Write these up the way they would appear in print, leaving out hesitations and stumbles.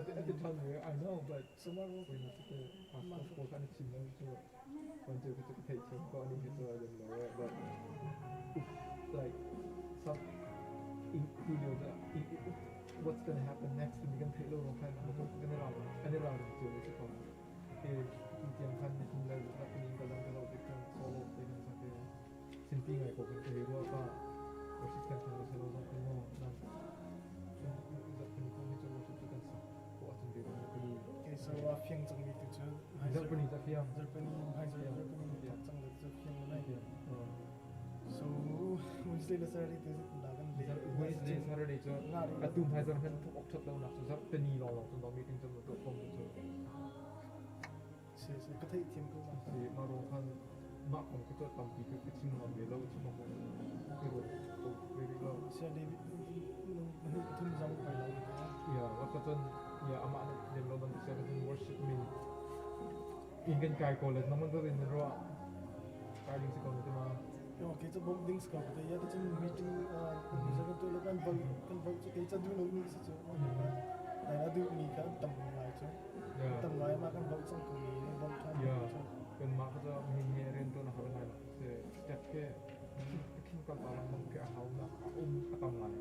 at the time I know but someone was in the passport kind of similar to when to take some got into the but like some you know what's going to happen next we can take a little kind of going around to this one is yang kan di sini lagi tapi ini kalau kita solo dengan sampai simping ay ko kung hero pa resistance na sa loob ng mo na Okay, so phiang chang mi tu chu Zarhpi ta phiang Zarhpi hai Zarhpi tak chang le chu phiang lai so Wednesday la Saturday tu la kan le Wednesday Saturday chu atum hai zan kan thok thot lo na chu Zarhpi ni lo lo chu meeting chu to kom chu se ka thai thiam ko ma si ma ro kan ma kong ko tam pi ko chim lo me lo chu ma ko ro to very low se de nu thum jang pai la ya wa ka ton ya ama de lo ban se kan worship me ingin kai ko le naman to din ro kai ding se ko to ma okay so bom dings ka ta ya ta chin meeting se ka to le kan bal chu ke cha du no ni se chu na du ni ka tam lai chu tam lai ma kan bal sang ko ni bom than ya kan ma ka mi ni ren to na ha na se step ke kin ka ta lang ke ha na atam lai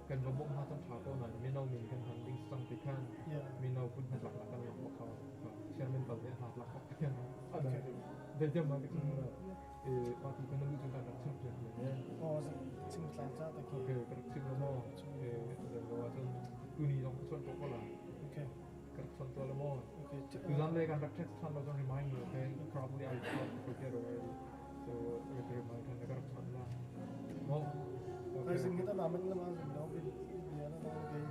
kan bom ha tam tha ko na mi no min kan han ding sang ti kan mi no pun na lak kan lak ko chairman bal ha lak ka kan ada de jam ma ke parti kan lu tu tak nak cakap je oh sing tlan cha ta ki okay kerja lo mo de lo wa tu ni dong son to ko la okay kerja son to lo mo okay tu zam le kan tak text san lo don't remind me okay probably I forget already so we can remind kan kerja son la mo okay sing kita naman la ma no bi ya na okay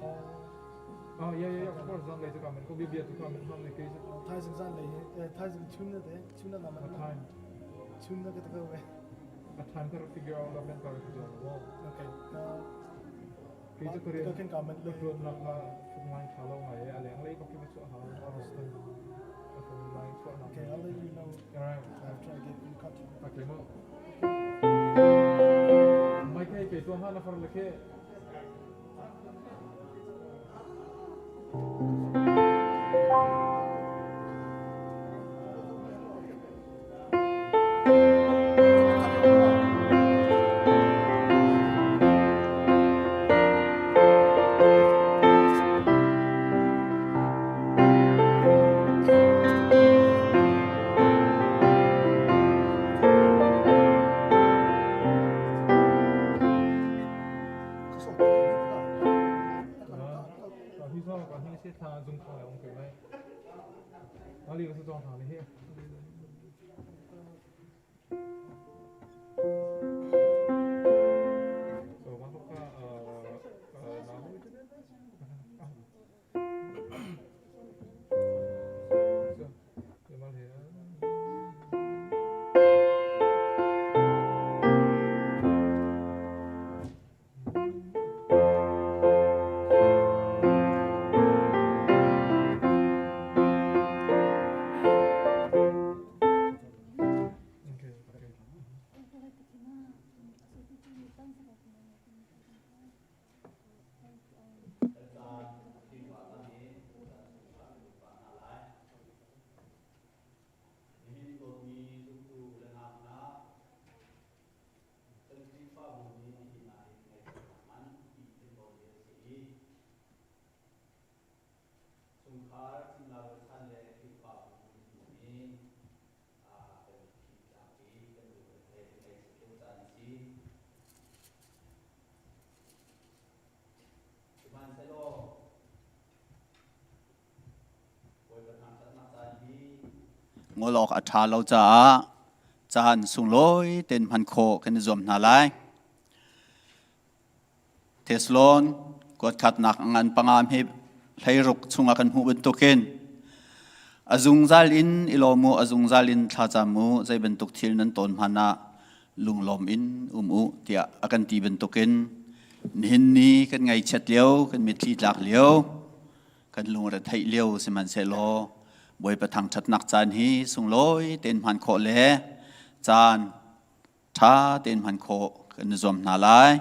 call oh yeah of course zam le tu kamen ko bi tu kamen ham le ke thai sing san le thai sing chun na de chun na naman time chun na ka ta we a time to figure out the plan to do mo okay ke tu korean ka kan comment le pro na ka phumngai thalo ngai a leng le ko ki so ha understand phumngai so na okay I'll let you know alright after I get in contact okay mo mai kai ke to ha na far le keงอลอกอัฐาเราจะจานสุงลอยเต็นพันโคกันจอมนาไลเทสโลนกดขัดหนักงานปังอามเฮบไหลรุกสุงกันหูเป็นตุกินอาจุงซาลินอิโลมูอาจุงซาลินท่าจามูใจเป็นตุกทิลนั้นตนพันนะลุงลมอินอุเตียอากันตีเป็นตุกินนินนี้กันไงเช็ดเลี้ยวกันมิดที่หลักเลี้ยวกันลุงระไทยเลี้ยวสิมันเซโลบวยประทังชัดนักจานฮีสุงลอยเต็นพันโคเล่จานท่าเต็นพันโคกันจอมนาลาย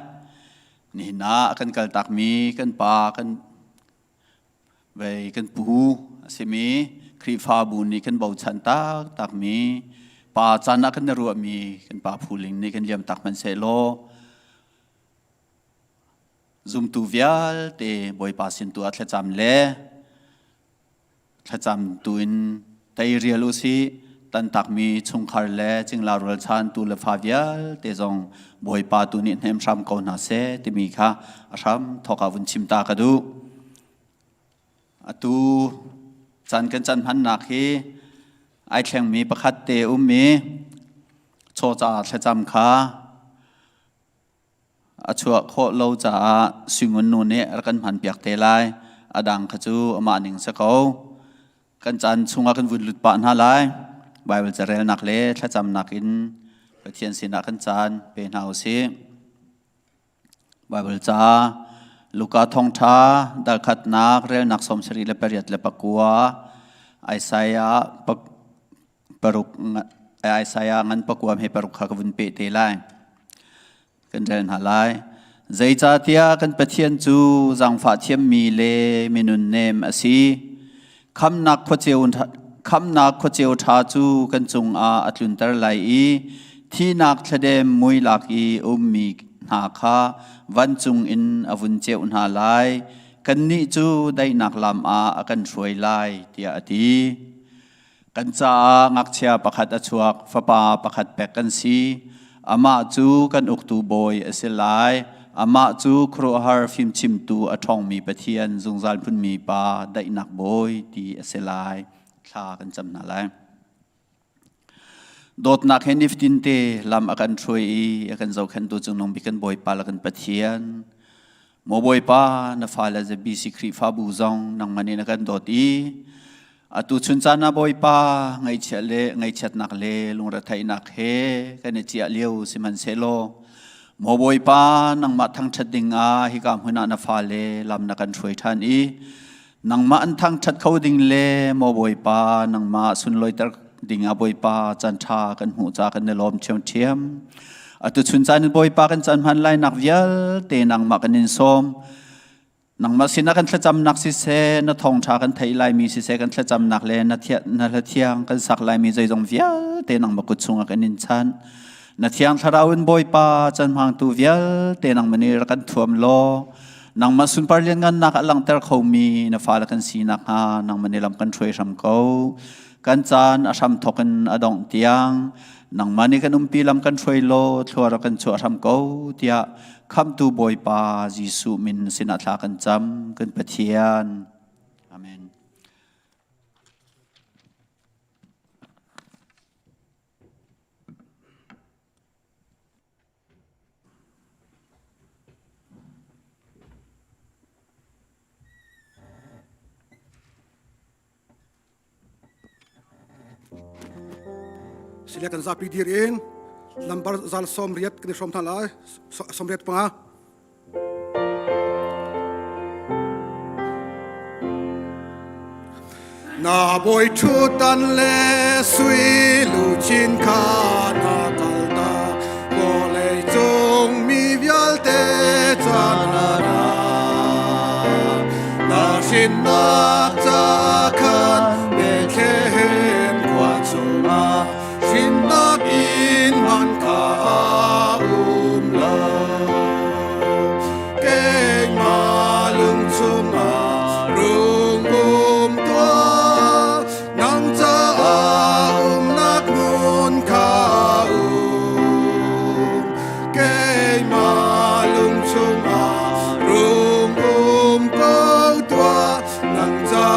นี่นากันกัลตักมีกันปากัน ไว้กันปูสิมีครีฟ้าบุญนี่กันเบาชันตักมีป่าจันนักกันรัวมีกันป่าพูลิงนี่กันเลี้ยมตักมันเซโลซุมตูเวียลเตบอยป่าสินตัวทะจำเล่ทะจำตุนไตเรียลุสีตันตักมีชงคาร์เล่จึงลารุลชันตูเลฟาเวียลเตจงบอยป่าตุนิเนมช้ำกอนาเซเตมีค่ะช้ำทอกาวุนชิมตากระดูตูจันกันจันพันนักฮีไอแข่งมีประคัดเตมีโชจ่าทะจำค่ะชัวโคโลจ่าสิงห์นูเนรักันพันเปียกเตลายอดังขจูอมาหนิงสกาวกันจันชงกันวุ่นลุดปานหาลายไบเบิลจะเรลนักเล่ทะจำนักอินประเทียนสินักกันจันเป็นเอาสิไบเบิลจ่าลูกาทองท้าดัลขัดนักเรลนักสมศรีเลเปรียดเลปกัวไอไซยาปรุกไอไซยางันปกัวให้ปรุกขากวุ่นเปเตลายกันเรนหาลายใจจ่าเตียกันประเทียนจูจังฝาเทียมมีเลมินุนเนมอสีคำนักขวเจียวท้าจูกันจงอัตลุนตรไลอีที่นักแสดงมวยหลักอีมีหาคาวันจุงอินอวุนเจียวหาลายกันนิจูได้นักลำกันช่วยลายเตียดีกันจ้างักเชียประคัดอชวกฟ้าป่าประคัดแปกกันซีอามาจูกันอุกตูบอยเสลายอามาจูครัวฮาร์ฟิมชิมตูอทองมีปะเทียนจงจัลพุนมีปาได้นักบอยตีเสลายคลากันจำนาไลโดดนักเห็นนิฟตินเตลำอากันช่วยอากันเจ้าขันตัวจงนองบิกันบอยปาละกันปะเทียนโมบอยปานาฟาลาจะบีสิครีฟาบูซองนังมันนี่นักันโดดตุชุนจานาบอยปาไงเชลไงเชตนักเลลุงรัฐไทยนักเฮกันเจียเลียวสิมันเซโลโมบอยปานังมาทั้งชัดดิงฮิกามหุนานาฟาเลลำนักันช่วยท่านนังมาอันทั้งชัดเขาดิงเลโมบอยปานังมาสุนลอยตรดิงบอยปาจันทากันหูจากันในลมเชียมเทียมตุชุนจานบอยปากันจันพันไลนักเวียลเตนังมากันนินสมนังมาสินักกันทะจำนักสิเซนทองชากันไทยลายมีสิเซกันทะจำนักเลนเทียนเทียงกันสักลายมีใจจงเวียเตนังมากุดซุงกันนินชันนเทียงทาราวินบอยปาจันพังตูเวียเตนังมันนี่รักันทวมโลนังมาสุนปาร์เลียนกันนักลังเตอร์เขามีนฟ้าละกันสีนักนังมันนี่ลำกันช่วยรำเขากันจานอาชามทอกันอดองเตียงนังมันนี่กันปีลำกันช่วยโลทัวรักันชัวรำเขาเตียคำตูบอยปาจิสุมินสินาทากันจำกันปะเทียนอาเมนสิเลกันซาปีดีเองลำบากจัลสมเรียดกันชมทั้งหลายสมเรียดปังนาบอยชูตันเลสุยลูจินคานากัลตาโกเลยจงมีวิลเตจานารานาชินนาจาคันเบเคเฮมกว่าจูมาชินนาอินมันคาลาเกงมาลุงชุมารุงตัวนังจะนักมุนคาเกงมาลุงชุมารุงตัวนังจะ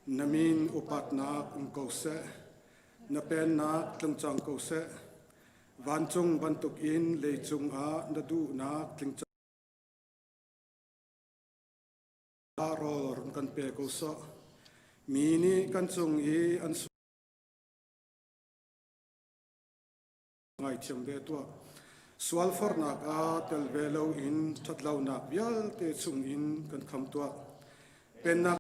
namin upat nak engkau se napen nak tlengchang kau se vancung bantuk in leichung a nadu nak tlengchang ror kan pe kau so mini kan chung I an ngai thiam be to swal for nak a tel velo in thatlau nak bial te chung in kan kham to pen nak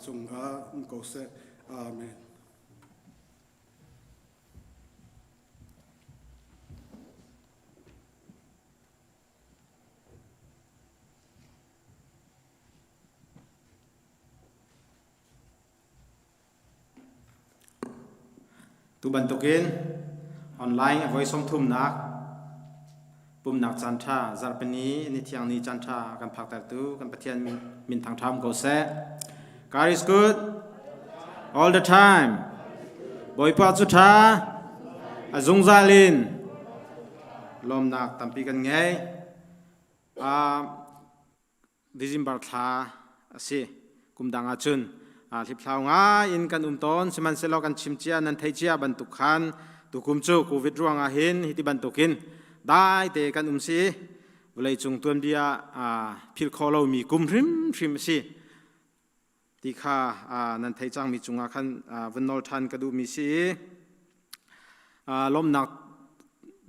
chung a ko se amen tu bantukin online voi som Thumhnak Pumhnak chantha Zarhpi ni thiang ni chantha kan phak tar tu kan pathian min thang tham ko se God is good all the time boy pa chu tha azung zalin lom nak tampi kan ngai December tha asi kumdanga chunที่พลาวง่าอินกันต้นสมันเสลกันชิมเจียนันไทยเจียบรรทุกขันตุกุมจูโควิดร่วงอาหินฮิติบรรทุกินได้แต่กันซีเวลาจงตัวเดียพิลคอเรามีกุมริมซีที่ข้านันไทยจังมีจงอาคันวันนอลทันกระดูมีซีล้มหนัก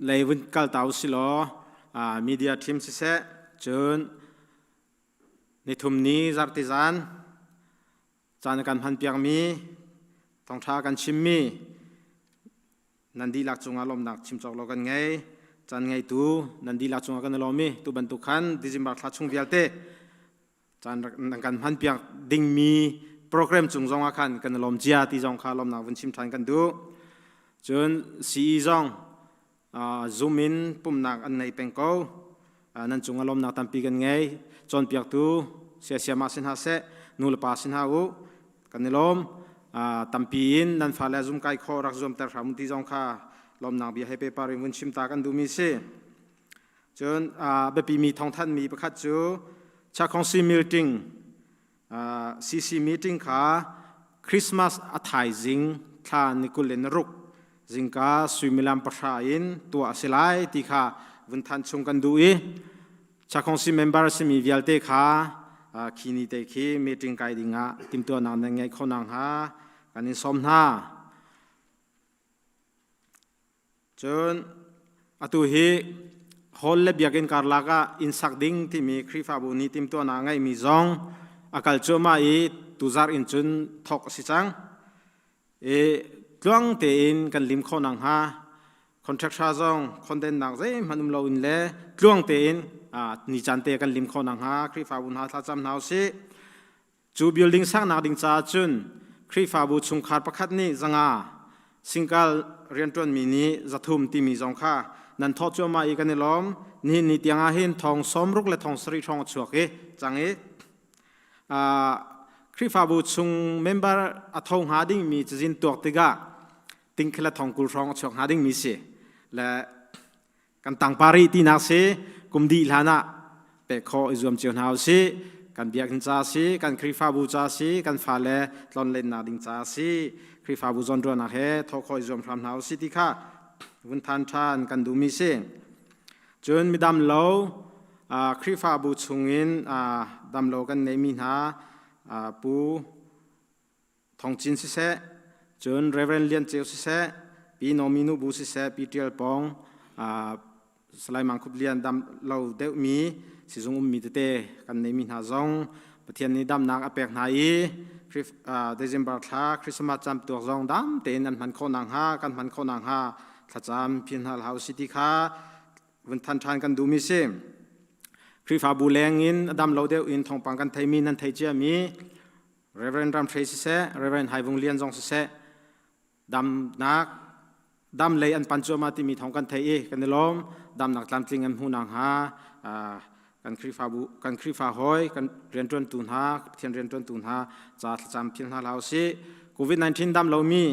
เลยวันกัลตาวสิลมีเดียทีมสิเสจนในทุ่มนี้จัดติจานจานกันพันเปียงมีต้องท้ากันชิมมีนันดีหลักจงอารมณ์หนักชิมจอกเรากันไงจานไงตูนันดีหลักจงอากันเรามีตูบรรทุกขันดิจิมบัตรชงเวียลเตจานกันพันเปียงดิ่งมีโปรแกรมจงจงอาคันกันลมเจียที่จงข้าลมหนักวันชิมทันกันดูจนสีจงซูมินปุ่มหนักอันในเป็นเก้านั่นจงอารมณ์หนักตั้มปีกันไงจนเปียกตูเสียมาสินหาเสนูลปาสินหาอูกันลมตัมปีนนันฟ้าเลซุมไกคอรักซุมแต่รามุติจงข้าลมหนักเบียให้ไปปาริมุนชิมตากันดูมีเสจนเบปีมีทองท่านมีประคัตจูชาคองซีมีติ้งซีมีติ้งข้าคริสต์มาสอัฐไยซิงท่านิคุเลนรุกซิงก้าสุมิลัมปะชาอินตัวเสลายที่ข้าวันทันชงกันดูอีชาคองซีเมมเบอร์ซีมีเวลเตข้าคีนีเตคีมีติ้งไกดิงะติมตัวนางนังไงคนนางฮากันนิสมนาจนอตุฮีฮอลเลบยากินการลากาอินสักดิ้งที่มีครีฟาบุนีติมตัวนางไงมีจงอากาศโจมาอีตุจาร์อินจุนทอกสิจังกลวงเตอินกันลิมคนนางฮาคอนแทคชาจงคอนเดนนางเซมันนุ่มเราอินเล่กลวงเตอินนิจันเตกันลิมคนนางฮาครีฟาบุนฮาทัดจำนาวสิจูบิลดิ้งสักนาดิ้งจ้าจุนครีฟาบุชุงขาดประคัดนี้จังอาสิงกัลเรียนจวนมีนี้จะทุ่มที่มีจงค่านันทอดจมาอีกันในล้อมนี่นิตยังอาหินทองสมรุกและทองสรีทองฉวกจังครีฟาบุชุงเมมเบอร์อัทองหาดิ้งมีจินตัวติกาติงเคลทองกุลทองฉวกหาดิ้งมีเสและกันต่างปารีที่นักเสกุมดีลานะเปะคออิจวมเจียวหาวสิกันเบียกินจ้าสิกันครีฟาบูจ้าสิกันฟาเลลอนเลนนาดิงจ้าสิครีฟาบูจอนดวนนะเฮทอคออิจวมพรำหาวสิที่ข้าวันทันทานกันดูมิเซจนมีดำโลครีฟาบูชุงอินดำโลกันเนมินาปูทองจินสิเซจนเรเวนเลียนเจียวสิเซปีโนมินูบูสิเซปีเทียลปองสไลมังคุบเลียนดำเราเดวมีสิจงมีเตกันในมินาจงปะเทียนนี้ดำนักอเปกนายคริสเดซิมบาร์ทาคริสต์มาสจำตัวจงดำเตนันมันโคนางฮากันมันโคนางฮาถ้าจำพินฮัลเฮาสิติคาวันทันทานกันดูมิเซคริฟาบูแรงอินดำเราเดวอินทองปังกันไทยมีนันไทยเจียมีเรเวนดัมเทรซิเซเรเวนไฮวงเลียนจงสิเซดำนักดำเลยอันปัญจมาติมีทองกันไทยกันในล้อมดำนักลำติงอันหูนางฮากันครีฟาหอยกันเรียนจนตุนฮาเทียนเรียนจนตุนฮาจะจำพินฮาลาวสิโควิด-19ดำเรามี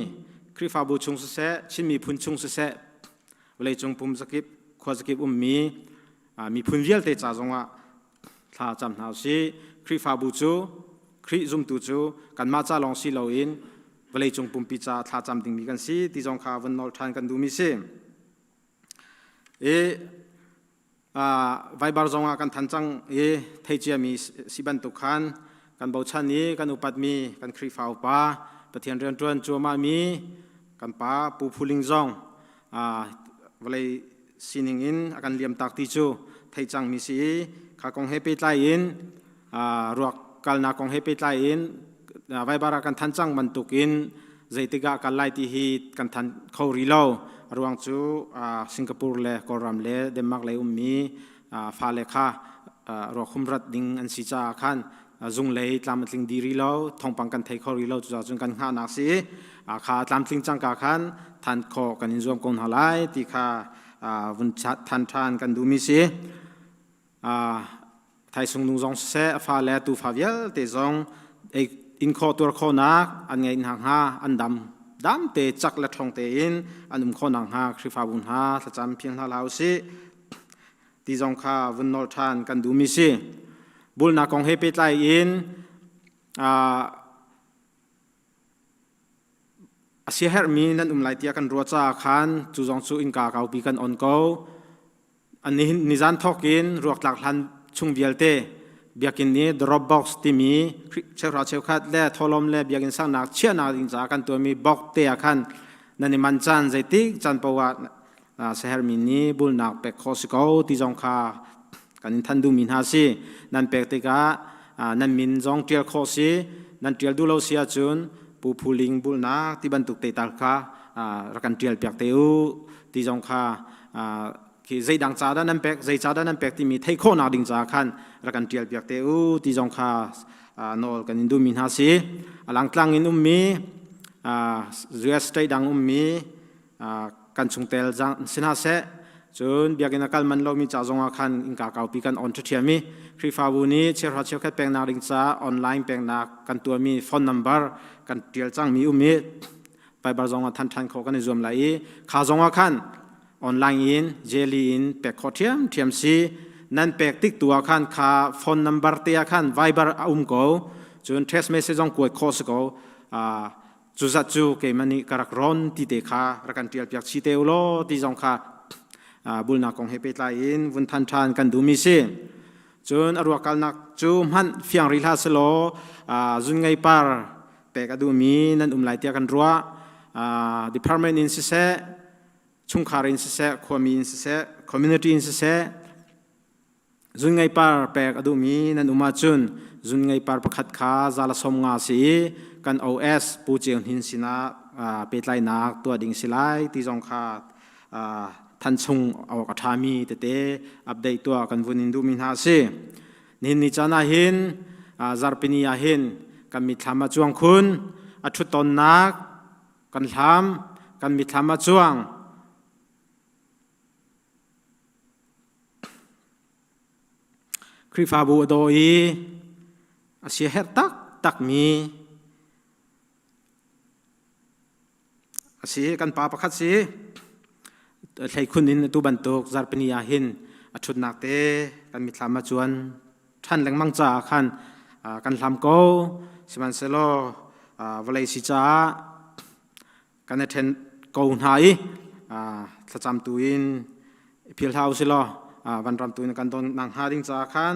ครีฟาบูชุงเสชิมีพุนชุงเสเวลาจงปุ่มสกิปขวาสกิปมีพุนเวียลเตจ่าจงว่าถ้าจำหาวสิค ครีฟาบูจูครีซุมตูจูกันมาจ้าลองสิเราอินเวลาจงปุ่มปิจาท่าจำติงมีกันสิที่จงข่าววันนอลทานกันดูมิเซไวบาร์จงอากันทันจังเทเจียมีสิบันตุขันกันบ่าวชันนี้กันอุปัตมีกันครีฟาวป้าปะเทียนเรียนจวนจัวมามีกันป้าปูพูลิงจงเวลาสินิงอินอากันเลียมตักติจูเทจังมีสิข้ากงเฮปิตไลอินรวกกัลนากงเฮปิตไลอินไวบาร์กันทันจังมันตุกินใจติกากันไลที่ฮีกันทันเขารีโลรวงจูสิงคโปร์เลกอรัมเลเดนมาร์กเลมีฟาเลค่ารวคุมรัดดิงอันสิจาขันจุงเลยตามติงดีรีโลทองปังกันไทยเขารีโลจุจุงกันหานักสิข้าตามติงจังกาขันทันโคกันอินจวมคนหาไลที่ข้าวันชัดทันกันดูมิสิไทยสุงนุงจงเสฟาเลตูฟาเวลเตจงอินโคตัวโคนักอันไงอินหางฮาอันดำเตจักและทองเตอินอันโคนังฮาคริฟาบุญฮาสัจจำเพียงฮาลาวสิที่จงข้าวันนอลทานกันดูมิสิบุลนักของเฮปิตไลอินเสียเหตุมีนั่นไลที่กันรัวจ้าขันจูจงจูอินกาเกาปีกันออนโกอันนี้นิจันทอกินรวกหลักลันชุงเบียลเตเบียกินนี้ดรอปบ็อกซ์ที่มีเชฟราเชฟคัดและทอลมและเบียกินสร้างนักเชื่อนักอินจากกันตัวมีบ็อกเตะขันนั่นมันจันใจติจันปวะเสียเหตุมีนี้บุลนักเป็กโคสโกที่จงข้ากันทันดูมินฮาซีนั่นเป็กติกานั่นมินจงเทียลโคซีนั่นเทียลดูโลเซียจุนปูพูลิงบุลนักที่บรรทุกเตตัลข้ารักันเทียลเปียกเตอูที่จงข้าคือใจดังจ้าด้านนั้นเป็กใจจ้าด้านนั้นเป็กที่มีเทโคนาดิงจ้าขันรักันเทียลเปียกเตอูที่จงข้านอลกันดูมินฮาซีหลังกลางอินมีเรียสเตดังมีกันชุงเตลจังสินาเซจนเบียกินกัลมันเรามีจ่าจงอาคันอินกาเกาปีกันออนทุเทียมีครีฟาบูนี้เชื่อเชื่อแค่แปลงนาดิงจ้าออนไลน์แปลงนากันตัวมีโฟนนัมเบอร์กันเทียลจังมีมีไปบาร์จงอาทันเขากันในรวมไหลขาจงอาคันออนไลน์อินเจลีอินแปกคอเทียมซีนั่นแปกติ๊กตัวคันขาโฟนนัมเบอร์เตียคันไวบาร์โกจนเทสเมสเซจงกวยโคสโกจูจัดจูเกมันนี่การักร้อนที่เตะรักันเทียลเปียกชีเตอุโลที่จงข้าบุลนักของเฮปิตไลน์วันทันกันดูมิสิจนอรวกัลนักจูมันเฟียงริลาสโลจุนไงปาร์เปกดูมีนั่นไลเตียกันรัวdepartment อินสิเซชุงคารินสิเซคอมีอินสิเซ community อินสิเซจุนไงปาร์เปกดูมีนั่นมาจุนจุนไงปาร์ประคัดขาซาลสมงาสีกัน OS ปูเจียงหินสินะเปตไลนักตัวดิ่งสิไลที่จงข้าทันชงเอากระทามีเตอัปเดตตัวกันวุนินดูมินฮาซีนิจานาหินซาร์ปินียาหินกันมิทามาจวงคุณอัชุตนนักกันทำกันมิทามาจวงคริฟาบูโดอีอาเซียเฮตักมีอาเซียกันปาประคัดซีใช้คุณนินตุบันตุกซาร์ปนียาหินอัชุดนักเตกันมิทามาจวนท่านแหลงมังจ่าขันกันทำโกสิมันเซโลวลัยสิจ้ากันเทนโกหายสัจจำตุอินพิลทาวสิโลวันรำตุอินกันตรงนางฮาดิงจ่าขัน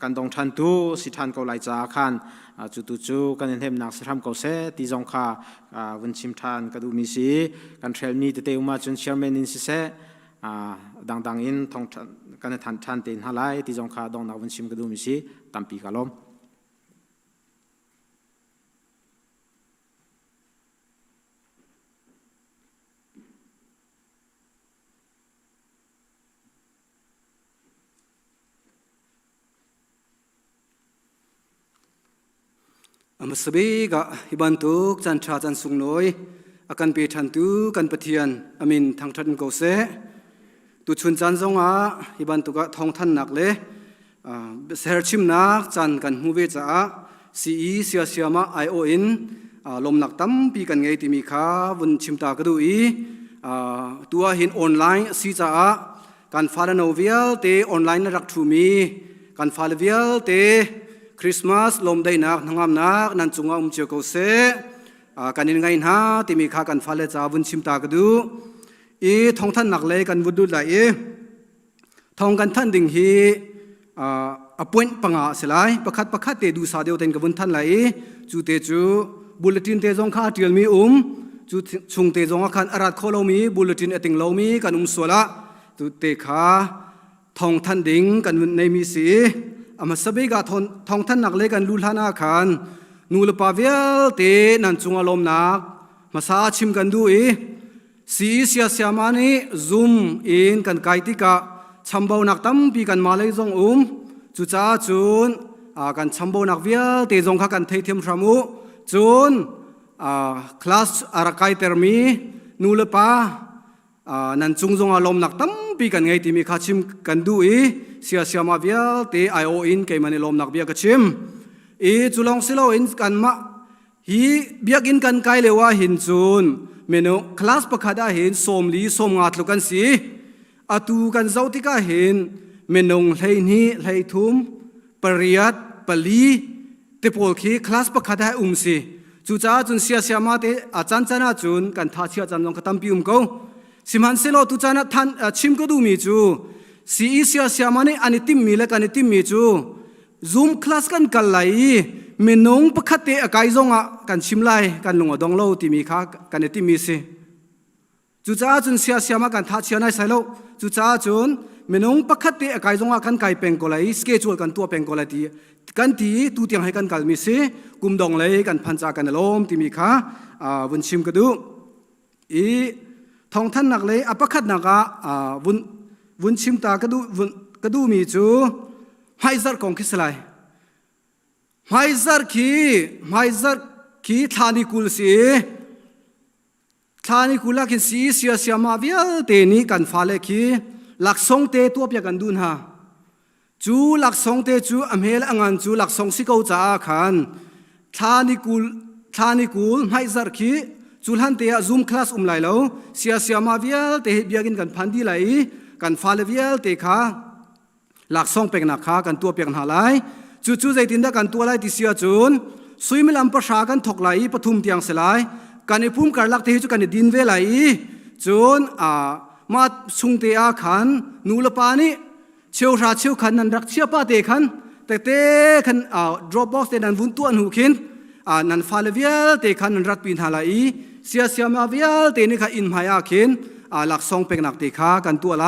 กันตรงทันตุสิทันโกไลจ่าขันจุกันเห็นนักสรามเกษตรที่จงข้าวันชิมทานกระดูมิสีกันเทรลมีเตอุมาจนเชียร์แมนินสิเซดังอินทองกันทันเตนฮาไลที่จงข้าดองนักวันชิมกระดูมิสีตัมปีกาลมอามาสบีกะฮิบันตุกจันทราจันสุงน้อยอาการเปทันตุกันปะเทียนอามินทางทันโกเซตุชุนจันทรงอาฮิบันตุกะทองทันนักเลเซอร์ชิมนักจันกันหูเวจ้าซีเสียมาไอโออินลมหนักตั้มปีกันไงที่มีข้าวันชิมตากระดูอีตัวหินออนไลน์ซีจ้าการฟาร์โนเวลเตออนไลน์รักทูมีการฟาร์เวลเต คริสต์มาสลมได้นักงามนักนั่นจงเอาเจียวเขาเสกันยังไงนะที่มีข้ากันฟ้าเลจาวุนชิมตากระดูท้องท่านหนักเลยกันวุดุไหลท้องกันท่านดิ่งฮีป่วยปังอาเสลายประคัดเตดูสาเดียวเต็นกับวุนท่านไหลจูเตจูบุลตินเตจงข้าเทียลมีจูชุงเตจงอาคันอารัดโคโลมีบุลตินเอติงโลมีกันสวละจูเตขาท้องท่านดิ่งกันในมีสีอามาสเบกาท้องท่านหนักเลยกันลุลฮานาคันนูลปาเวลเตนันจุงอารมณ์นักมาสาชิมกันดูสีเสียเสียมานีซุมอินกันไกติกะชัมบาวนักตั้มปีกันมาเลยจงจุจ้าจุนกันชัมบาวนักเวลเตจงข้ากันเทียมรามุจุนคลาสอารักไกเตอร์มีนูลปานันจุงจงอารมณ์นักตั้มปีกันไงที่มีข้าชิมกันดูเสียเสียมาเวลเตไอโออินเกมันอารมณ์นักเบียกชิมจุลองสิโลอินกันมาฮีเบียกินกันไกเลว่าหินจุนเมนูคลาสประคดาเห็นสมลีสมงัดลุกันสีอาตูกันเจ้าที่ก็เห็นเมนูไหนี้ไหทุ่มปริยัดปลีเตปอลคีคลาสประคดาสีจูจ้าจุนเสียเสียมาเตอาจารย์จนาจุนกันท่าเชียจันทร์ลงกตัมพิมเขาสิมันเซโลตุจานะท่านชิมก็ดูมีจูสีเสียเสียมาเนี่ยอันนี้ติมมีและกันนี้ติมมีจูซูมคลาสกันกันไหลเมนงประคัตเตะไกจงกันชิมไลกันลงดองโลที่มีข้ากันที่มีสิจุจ้าจุนเสียเสียมากันทัดเชียนในไซโลจุจ้าจุนเมนงประคัตเตะไกจงกันไกเป็นกอไลสเกจูลกันตัวเป็นกอไลที่กันที่ตูเตียงให้กันกันมีสิกุมดองเลยกันพันจากกันลมที่มีข้าวันชิมกันดูท้องท่านหนักเลยอประคัตหนักวันชิมตากระดูมีจูไฮซัร์ของคิสไลไฮซัร์คีทานิคุลสีทานิคุลกินสีเสียมาเวียเตนี้กันฟ้าเลคีหลักสองเตตัวเปียกันดุนฮะจูหลักสองเตจูอเมลอังอันจูหลักสองสิเกาจ้าขันทานิคุลไฮซัร์คีจูหันเตะซูมคลาสไลแล้วเสียมาเวียเตเบียกินกันพันดีไหลกันฟ้าเลเวียเตค่ะหลักสองเป็นนักขากันตัวเปียกหาไหลจู่ใจตินได้กันตัวไหลที่เสียจุนสุยมิลำประชากันถกไหลปฐุมเตียงเสลายกันในพุ่มการลักเทจุกันในดินเวไหลจุนมาชุงเตียขันนูลปานี่เชียวราเชียวขันนันรักเชียป้าเตขันแต่เตขันdrop box เตนันวุ้นตัวหูขินนันฟาเลเวียเตขันนันรักปีนหาไหลเสียมาเวียเตนี่ขันอินหายาขินหลักสองเป็นนักเตขากันตัวไหล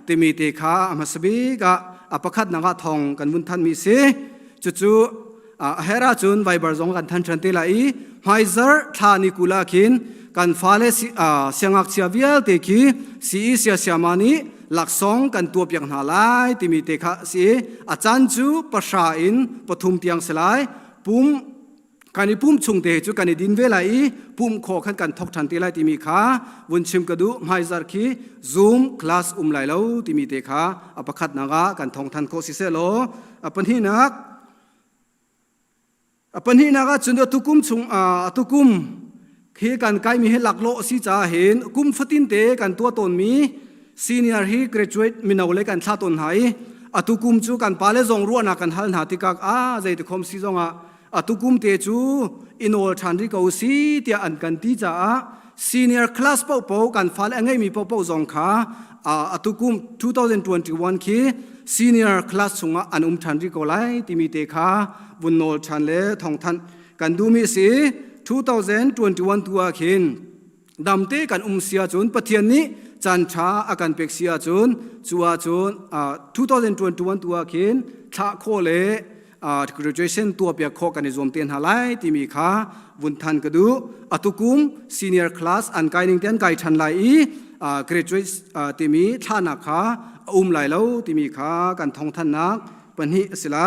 เตมีเตขามาสบีกะอปคัดนังทองกันวุ้นทันมีสิจู่เฮราจุนไวบาร์จงกันทันชันเตลายไฮเซอร์ทานิคุลาคินกันฟาเลเสียงอักเสียเวียเตคีสีเสียมานีหลักสองกันตัวเปียงหาลายที่มีเตคะสีอาจารย์จูประชาอินปฐุมเตียงสลายปุ่มการนี้ปุ่มชุงเตจูการนี้ดินเวลาปุ่มโคขันกันทกทันเตลายที่มีขาวุนชิมกระดูไฮเซอร์คีซูมคลาสไหลแล้วที่มีเตคะอปคัดนังกันทองทันโคสิเซโลปัญหานักปัญหานักจนตุกุมชุงตุกุมเฮกันไกมีเฮหลักโลสิจ่าเห็นกุมฟตินเตกันตัวตนมีซีเนียร์ฮีเกรจเวตมินเอาเลกันชาตนหายตุกุมจูกันปาเลจงรัวนักกันหันหาติกักใจตุคมซีจงตุกุมเตจูอินโอชันริกาซีเตียอันกันตีจ่าซีเนียร์คลาสเป้ากันฟ้าและไงมีเป้าจงขาตุกุม2021คีซีเนียร์คลาสชงอันชันริกาไลที่มีเตขาบุญโนชันเลทองทันกันดูมีสี2021ตัวขินดำเตกันเสียจุนปะเทียนนี้จันทราอาการเปกเสียจุนจัวจุน2021ตัวขินท้าโคเลgraduation ตัวเปียกโคกันในรวมเตียนหาไลที่มีขาวุนทันกระดูตุกุม senior class อันไกนิ่งเตียนไกทันไลgraduate ที่มีท่านักขาไหลแล้วที่มีขากันทองทันนักปัญหาสิไล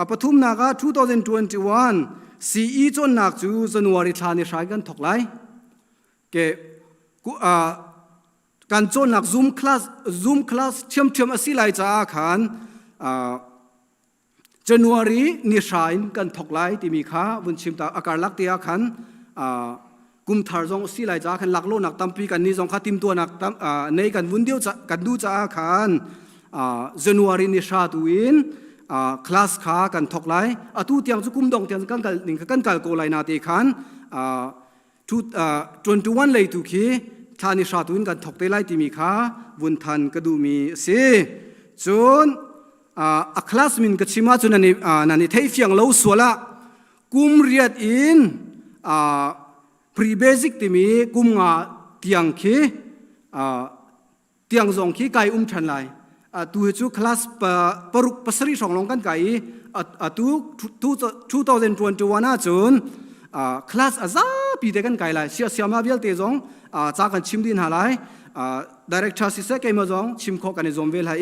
ปฐุมนัก2021CE จนนักจูจันวารีทานิชายกันถกไลเกการจนนัก Zoom class เชื่อมอสิไลจ้าขันจันวารีนิชายกันถกไลที่มีขาวันชิมตาอาการลักเตียขันกุมทาร์จงสิไลจ้าขันลักโลนักตั้มปีกันนี้จงขัดติมตัวนักตั้มในกันวุ่นเดียวกันดูจ้าขันจันวารีนิชาตุวิน คลาสขากันทกไลอตูเตียงจุกุมดองเตียงกันกัลนิงกันกัลโกไลนาเตขัน21เลยตุคีทานิชาตุนกันทกเตไลติมีขาวุนทันกระดูมีเสจนคลาสมินกัชิมาจนนันเทฟยังเลวสวละกุมเรียดอินpre basic ติมีกุมงาเตียงคีเตียงซองคีไกทันไลตัวจูคลาสปรุกปัสริสองลงกันไกตัว2021น่าจนคลาสอาซาปีเด็กันไกไลเสียมาเบียลเตจงจากกันชิมดินหาไลdirector สิเสกมาจงชิมข้อกันในซอมเวลไฮ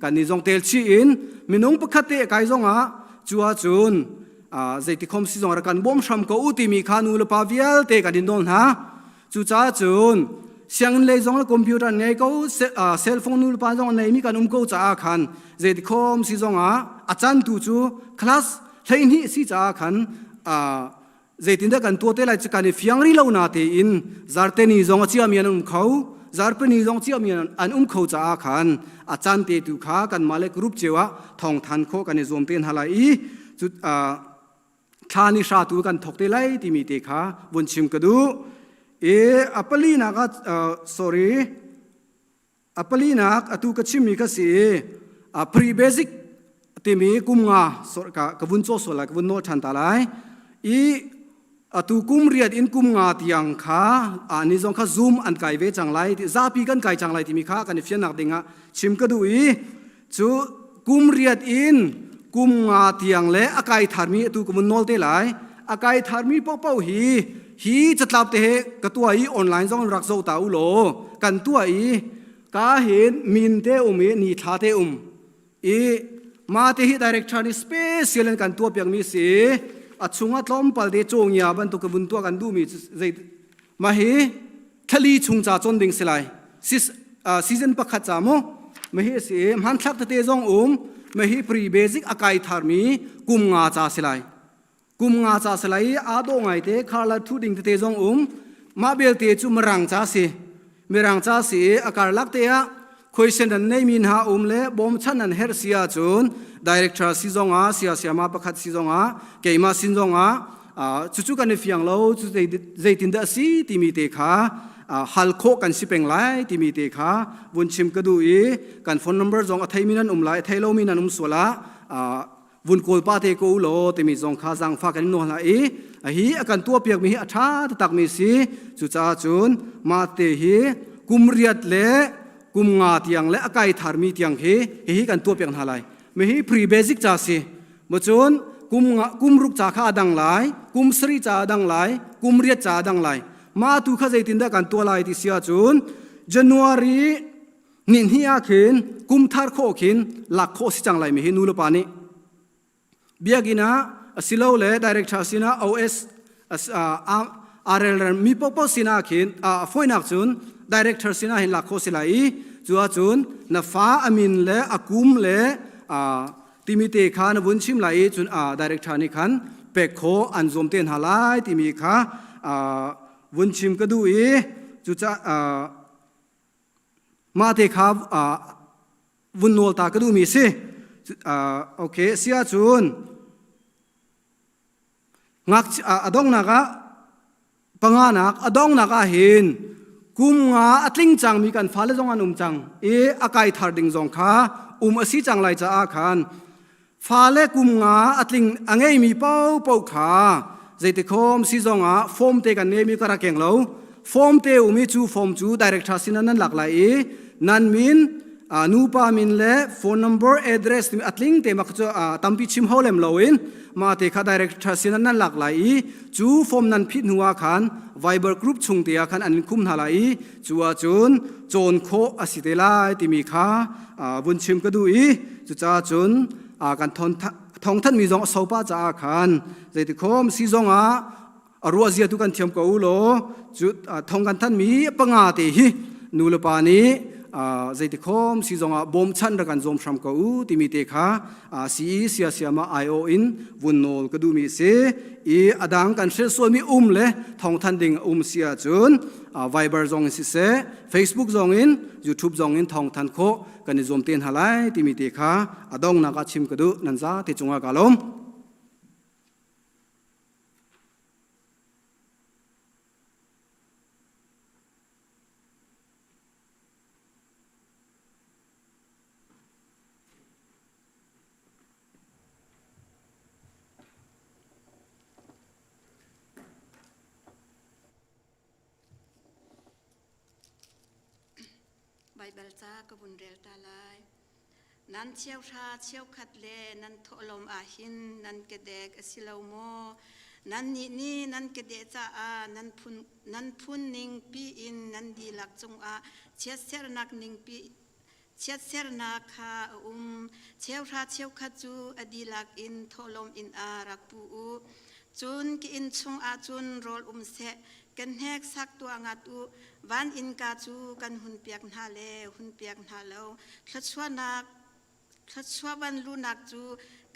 กันในซองเตลชีอินมินงปกติไกจงจัวจนใจที่คมสิจงรักันบ่มช้ำก็อุติมีขานูลปาเวียลเตกันดินโดนฮะจูจ้าจูนเสียงเลยจงละคอมพิวเตอร์ไงก็เซลโฟนนูลปาจงในมีกันก็จ้าขันใจที่คมสิจงอาจารย์ตูจูคลาสเฮนี่สิจ้าขันใจที่เด็กกันตัวเตลัยจะกันเฟียงรีเลวนาเตอินจาร์เตนี่จงเชียมีอันเขาจาร์เปนี่จงเชียมีอันเขาจ้าขันอาจารย์เตตุขากันมาเล็กรูปเจวะทองทันโคกันในซอมเตียนฮาไลจุดทานิชาตูกันทกเตไลที่มีเตขาบนชิมกระดูอัปลีนักsorry อัปลีนักอตูกชิมมีกษีpre basic ที่มีกุมงาสกบุนโซสละกบุนโนชันตาไลอตูกุมเรียดอินกุมงาที่ยังขานิจงขาซูมอันไกเวจังไลที่ซาปีกันไกจังไลที่มีขากันเฟียนักเด้งชิมกระดูจูกุมเรียดอินกุมงาเตียงเละอากายธามีตูกุมนอลเตไลอากายธามีปอกเป้าฮีจะตับเตะกตัวออนไลน์จงรักโซตาอุโลกันตัวกาเห็นมินเตนีทาเตมาเตหิดิเรกชันสเปเชียลกันตัวเปียงมีสีอัดสุงัดล้อมปัลเดจงยาบันตุกบุนตัวกันดูมีมาเฮทลีชุงจ่าจนดิ่งสิไลซีซันปักขัดจามมาเฮสีมันทักเตจงไม่ให้ pre basic อากายธามีกุมงาจ่าสลายกุมงาจ่าสลายอาโดงไงเตคาร์ลทูดิงเตจงมาเบลเตจุมรังจ่าสีมรังจ่าสีอากาศลักเตะคุยเส้นนั้นในมินหาเละบอมชันนั้นเฮร์เซียจุน director ซิจงเสียมาประคัดซิจงเกยมาซิจงจุกันในฟิยังเราจุใจตินเดสีที่มีเตขาฮัลโคกันสิเป็นไลที่มีเตขาบนชิมกระดูกันโฟนนัมเบอร์จงไทยมินันไลไทยเรามินันสวละบุญโกลปาเตโกโลที่มีจงข้าจังฟ้ากันโนละฮีกันตัวเปียกมีอัฐาตักมีสีจุจ้าจุนมาเตฮีกุมเรียดเละกุมงาเตียงและอากายธามีเตียงฮีกันตัวเปียกหาไลไม่ฮีพรีเบสิกจ้าสีมาจุนกุมรุกจ้าข้าดังไลกุมสรีจ้าดังไลกุมเรียดจ้าดังไลมาตุข้าใจตินได้กันตัวลายที่เสียจุนJanuary นินฮิอาขินกุมทาร์โคขินหลักโคสิจังไลไม่เห็นนูลปานีเบียกินะสิเลวเล่ director สินะ OS RL มีปกป้องสินะขินฟอยนักจุน director สินะเห็นหลักโคสิไลจัวจุนนฟ้าอามินเล่อากุมเล่ที่มีเตขานบุญชิมไลจุนdirector นี่ขันเป็กโคอันซอมเตียนหาไลที่มีขาวุนชิมก็ดูจุจ้ามาเทคาวุนโนลตาก็ดูมีสิโอเคเสียจุนงักอดองนักปังนักอดองนักเห็นกุมงาอัดลิงจังมีกันฟ้าเลจงอันจังอากายธาร์ดิงจงขาอสีจังไลจะอาคันฟ้าเลกุมงาอัดลิงอังเอมีเป้าขาใจที่คมซีจงฟอร์มเตกันเนมีกระเกงเราฟอร์มเตมีจูฟอร์มจูดิเรกชัสินั้นหลักหลายนั่นมินนูปามินเล่โฟนนัมเบอร์แอดเดรสอัดลิงเตมักจะตั้มพิชิมฮอลเลมเรามาเตค่ะดิเรกชัสินั้นหลักหลายจูฟอร์มนั้นพิษหัวขันไวเบอร์กรุ๊ปชุงเตียขันอันคุ้มหาไลจูจุนโจนโคอสิเตลายที่มีขาบุญชิมก็ดูจูจ้าจุนกันทองท่านมีจงสาวป้าจ้าขันใจที่คมซีจงรัวเสียทุกันเทียมกูโลจุดทองกันท่านมีปังอาเตหินูลปานี ใจที่คมสิจงบอมชันรักันจอมพรำกูที่มีเตค่ะสีเสียมาไอโออินวุ่นโนลก็ดูมีเสอดังกันเชื่อส่วนมีเลยทองทันดิ่งเสียจุนไวเบอร์จงอินสิเส Facebook จงอิน YouTube จงอินทองทันโคกันนิจอมเตียนหาไลที่มีเตค่ะดองนักชิมก็ดูนันซาที่จงกาลมใบเบลจ้าก็บุญเรลตาลายนั้นเชี่ยวชาเชี่ยวขัดเลนั้นทอลมอาหินนั้นกระเดกสิลาวโมนั้นนี่นั้นกระเดจ้านั้นพุนนิงปีอินนั้นดีหลักจงเชียเสรนักนิงปีเชียเสรนักขาเชี่ยวชาเชี่ยวขัดจูอดีหลักอินทอลมอินรักปูจุนกินชงจุนโรลเสกันแหกสักตัวงัดวันอินกาจูกันหุ่นเปียกนาเลหุ่นเปียกนาเลวทัดชัวนักทัดชัววันลูนักจู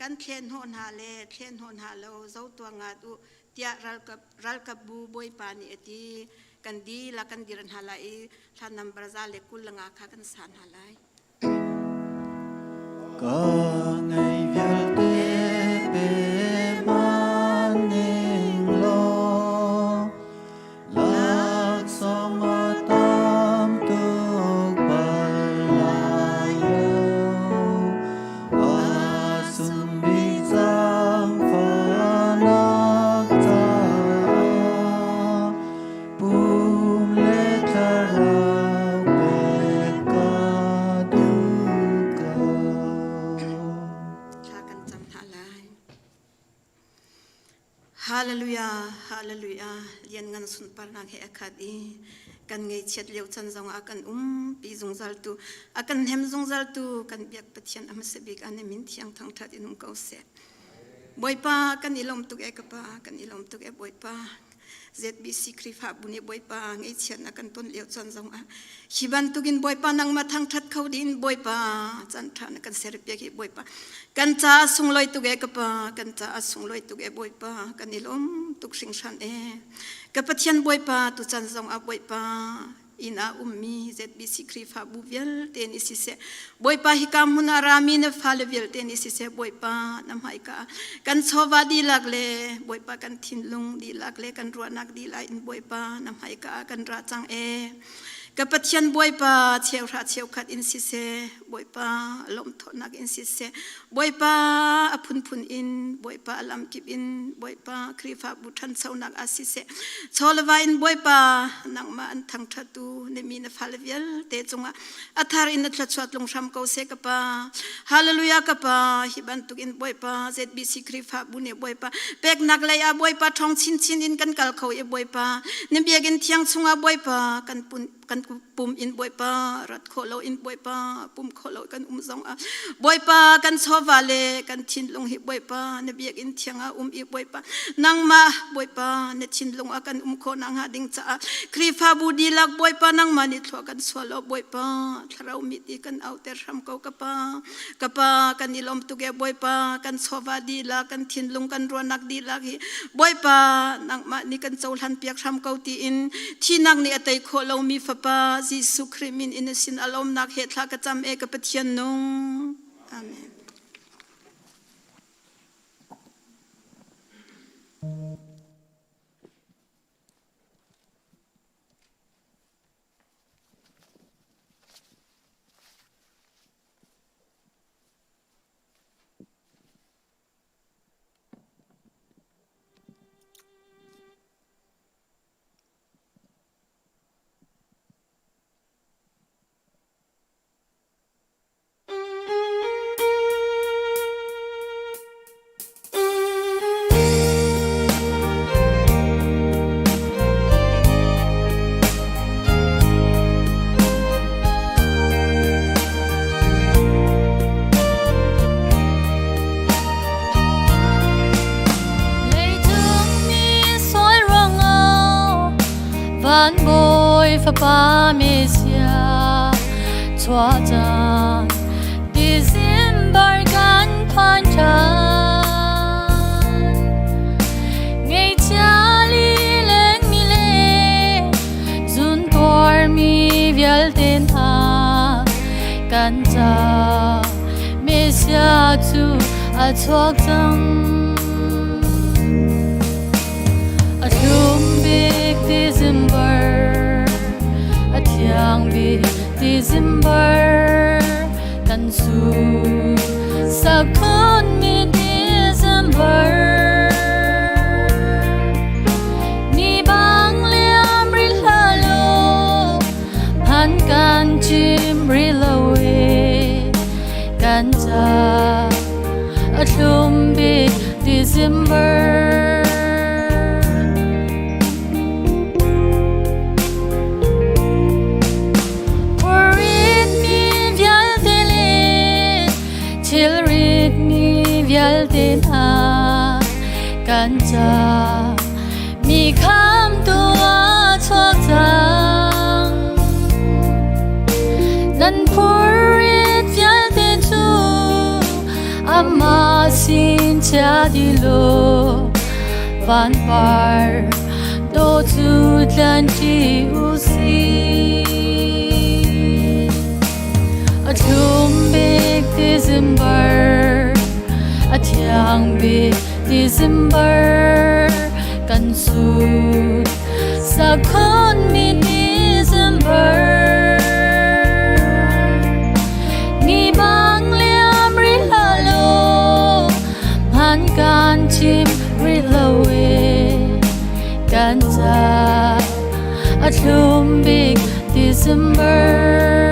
กันเทนโหนาเลเทนโหนาเลวเจ้าตัวงัดเตียรัลกับบูบอยปานีตีกันดีละกันดิรันฮาไลท่านนำบราซาเลกุลงาคากันสานฮาไลก็ไงเวียลเตเปมันเองโลฮาเลลูยาฮาเลลูยาเรียนงานสุนปานักเฮอคาดีกันไงเช็ดเลี้ยวจันทร์จงอากันปีจงจัลตุอากันเฮมจงจัลตุกันเบียกปะเทียนอเมสบิกอันเนมินเทียงทั้งทัดอินุมเกาเสบอยป้ากันอิลมตุกเอกป้ากันอิลมตุกเอบอยป้าZBC คริฟาบุญบอยป้าไงเชียนอากันต้นเลี้ยวจันทร์จงอาฮิบันตุกินบอยป้านังมาทั้งทัดเขาดินบอยป้าจันทร์นักันเสรเปียกิบอยป้ากันจ้าส่งลอยตุกเอกป้ากันจ้าส่งลอยตุกเอบอยป้ากันอิลมตุกสิงชันกับปะเทียนบอยป้าตุจันทร์จงอาบอยป้าอินามีZBC คริฟาบุเวลเตนิสิเสบอยป้าฮิกามุนารามีนฟาเลเวลเตนิสิเสบอยป้านำให้กันชอบดีลักเลบอยป้ากันทินลุงดีลักเลกันรัวนักดีไลน์บอยป้านำให้กันราจังกับปะเทียนบอยป้าเชียวราเชียวขัดอินสิเสบอยป้าลมทอนักอินสิเสบอยป้าอพุนพุนอินบอยป้าลำกิบอินบอยป้าคริฟาบุทันเซานักอาสิเสชอลวาอินบอยป้านังมาอันทั้งทัดูเนมีนฟาเลเวลเตจงอัธารินนัทชวดลงชามเกาเสกับป้าฮาเลลูยากับป้าฮิบันตุกินบอยป้าZBC คริฟาบุเนบอยป้าเป็กนักเลยบอยป้าทองชินอินกันกัลเขาบอยป้าเนบียกินเทียงชงบอยป้ากันปุ่มอินบอยป้ารัดโคโลอินบอยป้าปุ่มโคโลกันซองบอยป้ากันชอบวาเลกันชินลงฮิบอยป้าเนบียกินเทียงอีบอยป้านังมาบอยป้าเนชินลงกันโคนังหาดิงจ้าคริฟาบูดีลักบอยป้านังมานิทวกันสวลบอยป้าทารามิดีกันเอาแต่รำเกากับป้กันนิลมตุเกบอยป้ากันชอบวาดีลักกันชินลงกันรัวนักดีลักฮิบอยป้านังมานี่กันโจลันเปียกรำเกาตีอินที่นักนี่อัตยโคโลมีฟป้าจิสุคริมินอินสินอารมณ์นักเหตุลักจำเอกปะเทียนนงอาเมนVan boy fa pa mesia chua chan December kan phan chan ngày cha li leng mi le zun tor mi vial ten ha kan cha me sia chu a chuak chang a thum big December a thiang big December kan su sa kon mi December ni bang liam ri halo han kan chim ri lawe kan cha a thum big December tên ha kan cha mi kham tua cho chang nan purit vial tên chu ama sin cha di lo van par do chu tlan chi u si a thum big December a thiang big December kan su sa kon mi December ni bang liam ri halo han kan chim ri lawe kan cha a thum big December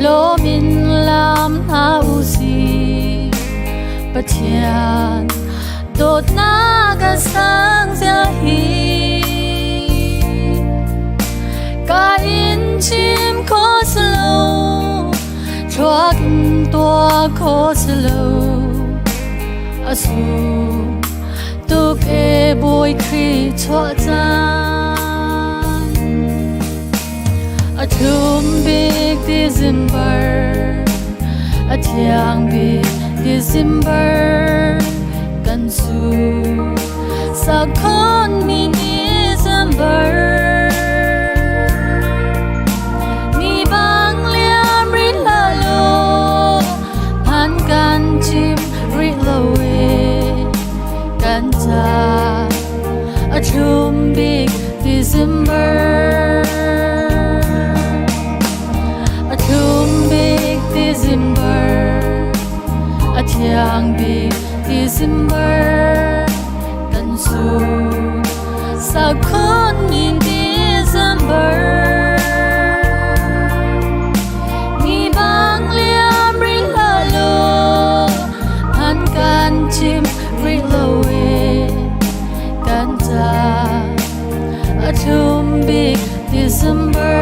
lo min lam na usi pathian dot na ga sang sia hi ka in chim ko slow truak to ko slow asu tu ke boy kri chwa chan a thum big December a thiang big December kan su sa kon mi December ni bang liam ri halo han kan chim ri lawe kan cha a thum big December December a thiang big December kan su sa kon mi December ni bang liam ri halo han kan chim ri lawe kan cha a thum big December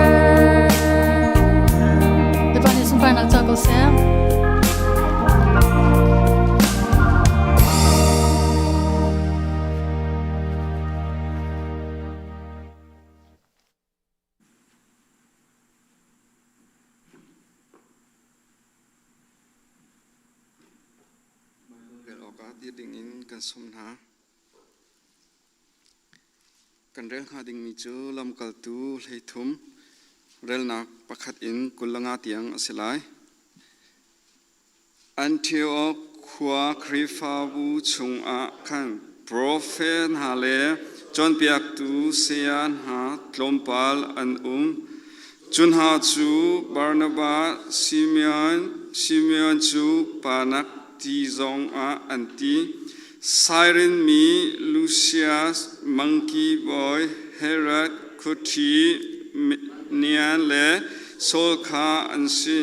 Pumhnak cho cô xem. Kan som na kan rel ha ding mi chu lam kal tu hlei thum rel nak pakhat in kulanga tiang asilai Antioch khwa khrifa bu chung a khan prophet hale John piak tu sean ha tlompal an chun ha chu Barnabas Simeon chu panak ti zong a anti Siren mi Lucius monkey boy Herod Kuthi nian le sol kha ansi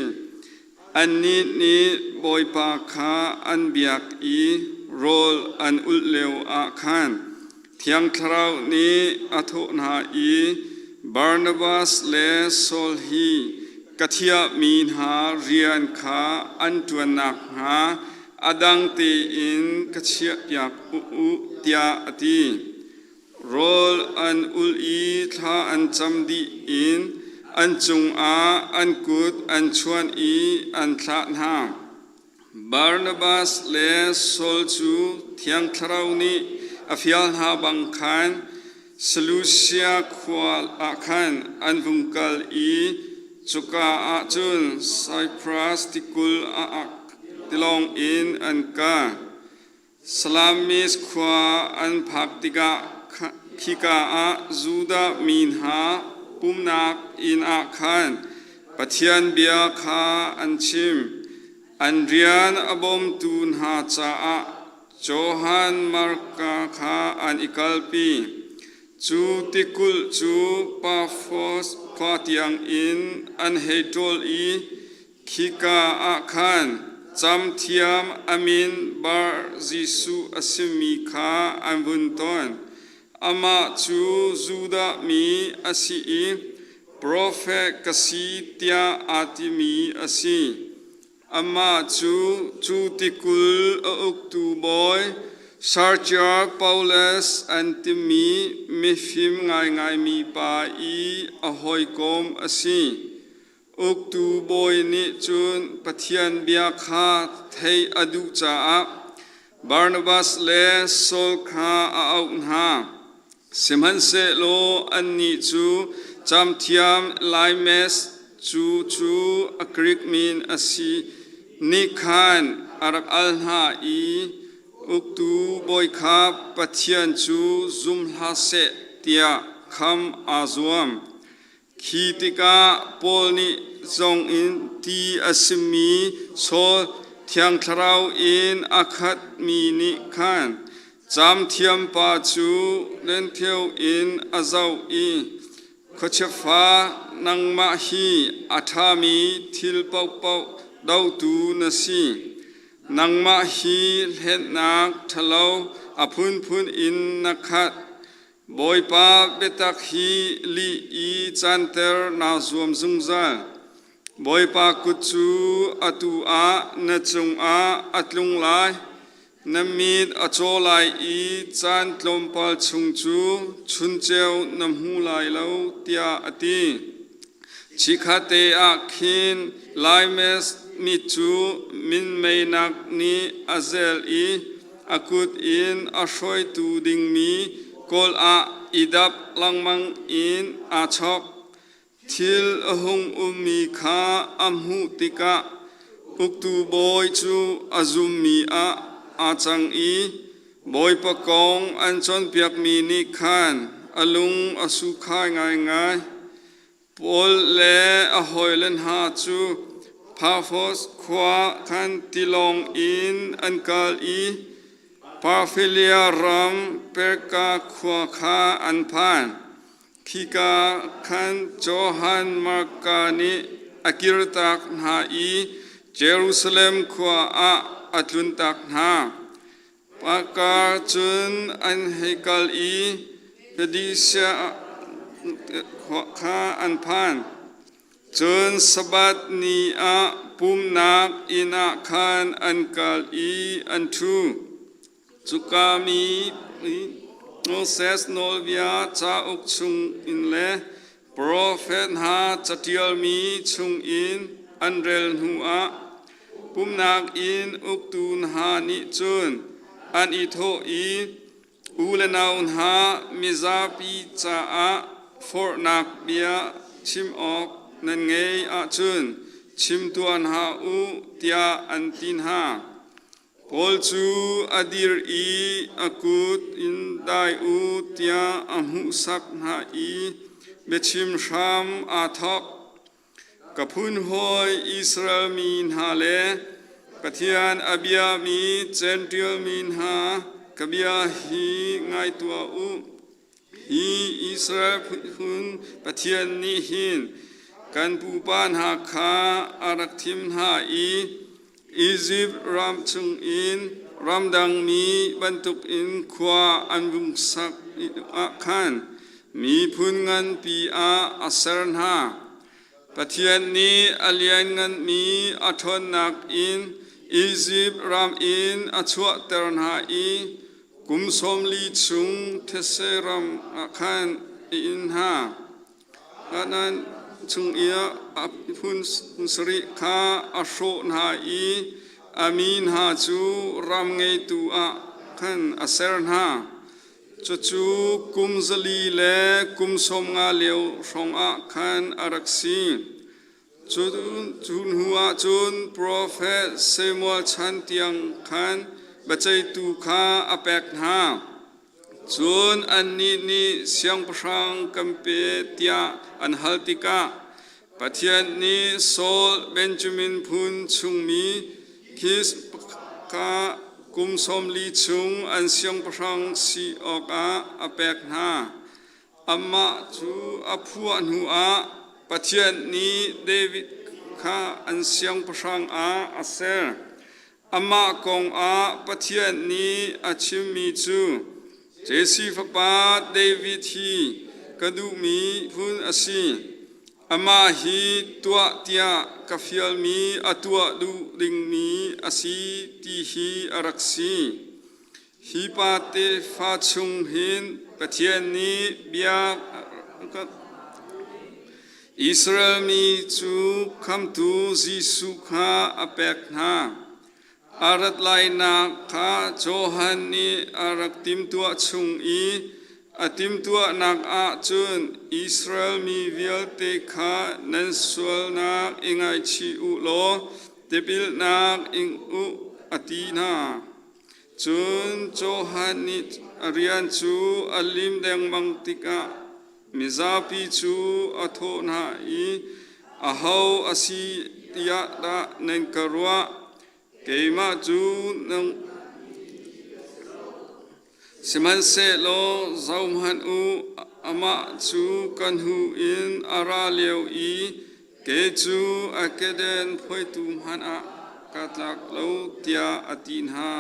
anni ni boy pa kha an biak I rol an ulleu a khan thiang thrau ni atho na I Barnabas le sol hi kathia min ha rian kha an tuanak ha adang te in kachia yak u tia ati rol an ul I tha an chamdi in an chung a an kut an chuan I an thla na Barnabas le Saul chu thiang tharau ni afial ha bang khan Seleucia khwal a khan an vungkal I chuka a chun Cyprus tikul a tilong in an ka Salamis khwa an phaktika khika a Juda min ha Pumhnak in a khan Pathian bia kha an chim Andrian abom tun ha cha a Johan Marka kha an ikalpi chu tikul chu Paphos khwa tiang in an heitol I khika a khan cham thiam amin bar Jisu asimi kha an bunton ama chu Juda mi asi I prophet kasi tia atimi asi ama chu tikul uktu boy Sarja Paulus antimi mifim ngai mi pa I ahoi kom asi uktu boy ni chun pathian bia kha thei adu cha a Barnabas le Saul kha au na simhan se lo anni chu cham thiam laimes chu akrik min asi ni khan arak al ha I uktu boy kha pathian chu zum ha se tia kham azuam khitika polni zong in ti asimi Saul thiang tharau in akhat mi ni khan cham thiam pa chu len theu in azau I khochefa nangma hi athami thil pau dau tu nasi nangma hi hletnak thalo aphun in nakhat boy pa betak hi li I chanter na zuam zungzal boy pa kuchu atu a na chung a atlung lai namit acholai I chan tlompal chung chu chuncheu namhu lai lo tia ati chikhate a khin laimes mi chu min meinak ni azel I akut in ashoi tu ding mi kol a idap langmang in achok thil ahung mi kha amhu tika uktu boy chu azum mi a achang I boy pa kong an chon piak mi ni khan alung asu khai ngai pol le ahoilen ha chu Paphos khwa khan tilong in ankal I Parphilia ram perka khwa kha anphan khika khan Johan Marka ni akirtak na I Jerusalem khwa a atluntak na pakar chun an hekal I pedisya khwa kha anphan chun sabat ni a Pumhnak ina khan ankal I antu chukami Moses nolvia cha uk chung in le prophet ha chatial mi chung in anrel hu a Pumhnak in uktun ha ni chun an I tho I ulenaun ha mizapi cha a fornak bia chim ok nan ngei a chun chim tuan ha u tia antin ha Pol chu adir I akut in dai u tia amhu sak na I bechim sham athok kapun hoi Israel min ha le pathian abia mi gentile min ha kabia hi ngai tua u hi Israel hun pathian ni hin kan pupan ha kha arak thim ha I Egypt ram chung in ramdang mi bantuk in khwa anbung sak khan mi phungan pi a asern ha pathian ni alian ngan mi athon nak in Egypt ram in achua terna I kum som li chung theseram akhan in ha kanan chung ia apun sri kha asho na I amin ha chu ram ngei tu a khan aser na chu kum zali le kum som nga leo rong a khan araksi chun hua chun prophet Samuel chan tiang khan bachai tu kha apek na chun anni ni siang prang kampe tia an haltika pathian ni Saul Benjamin phun chungmi kis ka kum som li chung an siang prang si oka apek na amma chu aphuan hua pathian ni David kha an siang prang a aser amma kong a pathian ni achimi chu Jesse fakpa David hi kadu mi phun asi ama hi tua tia kafial mi atua du ding mi asi ti hi araksi hi pa te fa chung hin pathian ni bia Israel mi chu kham tu Jisu kha apek na arat lai na kha Johan ni arak tim tua chung I atim tua nak a chun Israel mi vial te kha nan sual nak ingai chi u lo tebil nak ing u atina chun Johan ni arian chu alim deng mang tika Zarhpi chu atho na I ahau asi tia da nen karwa keima chu nang siman se lo zaumhan u ama chu kan hu in ara leo I ke chu akeden phoi tum han a katlak lo tia atin ha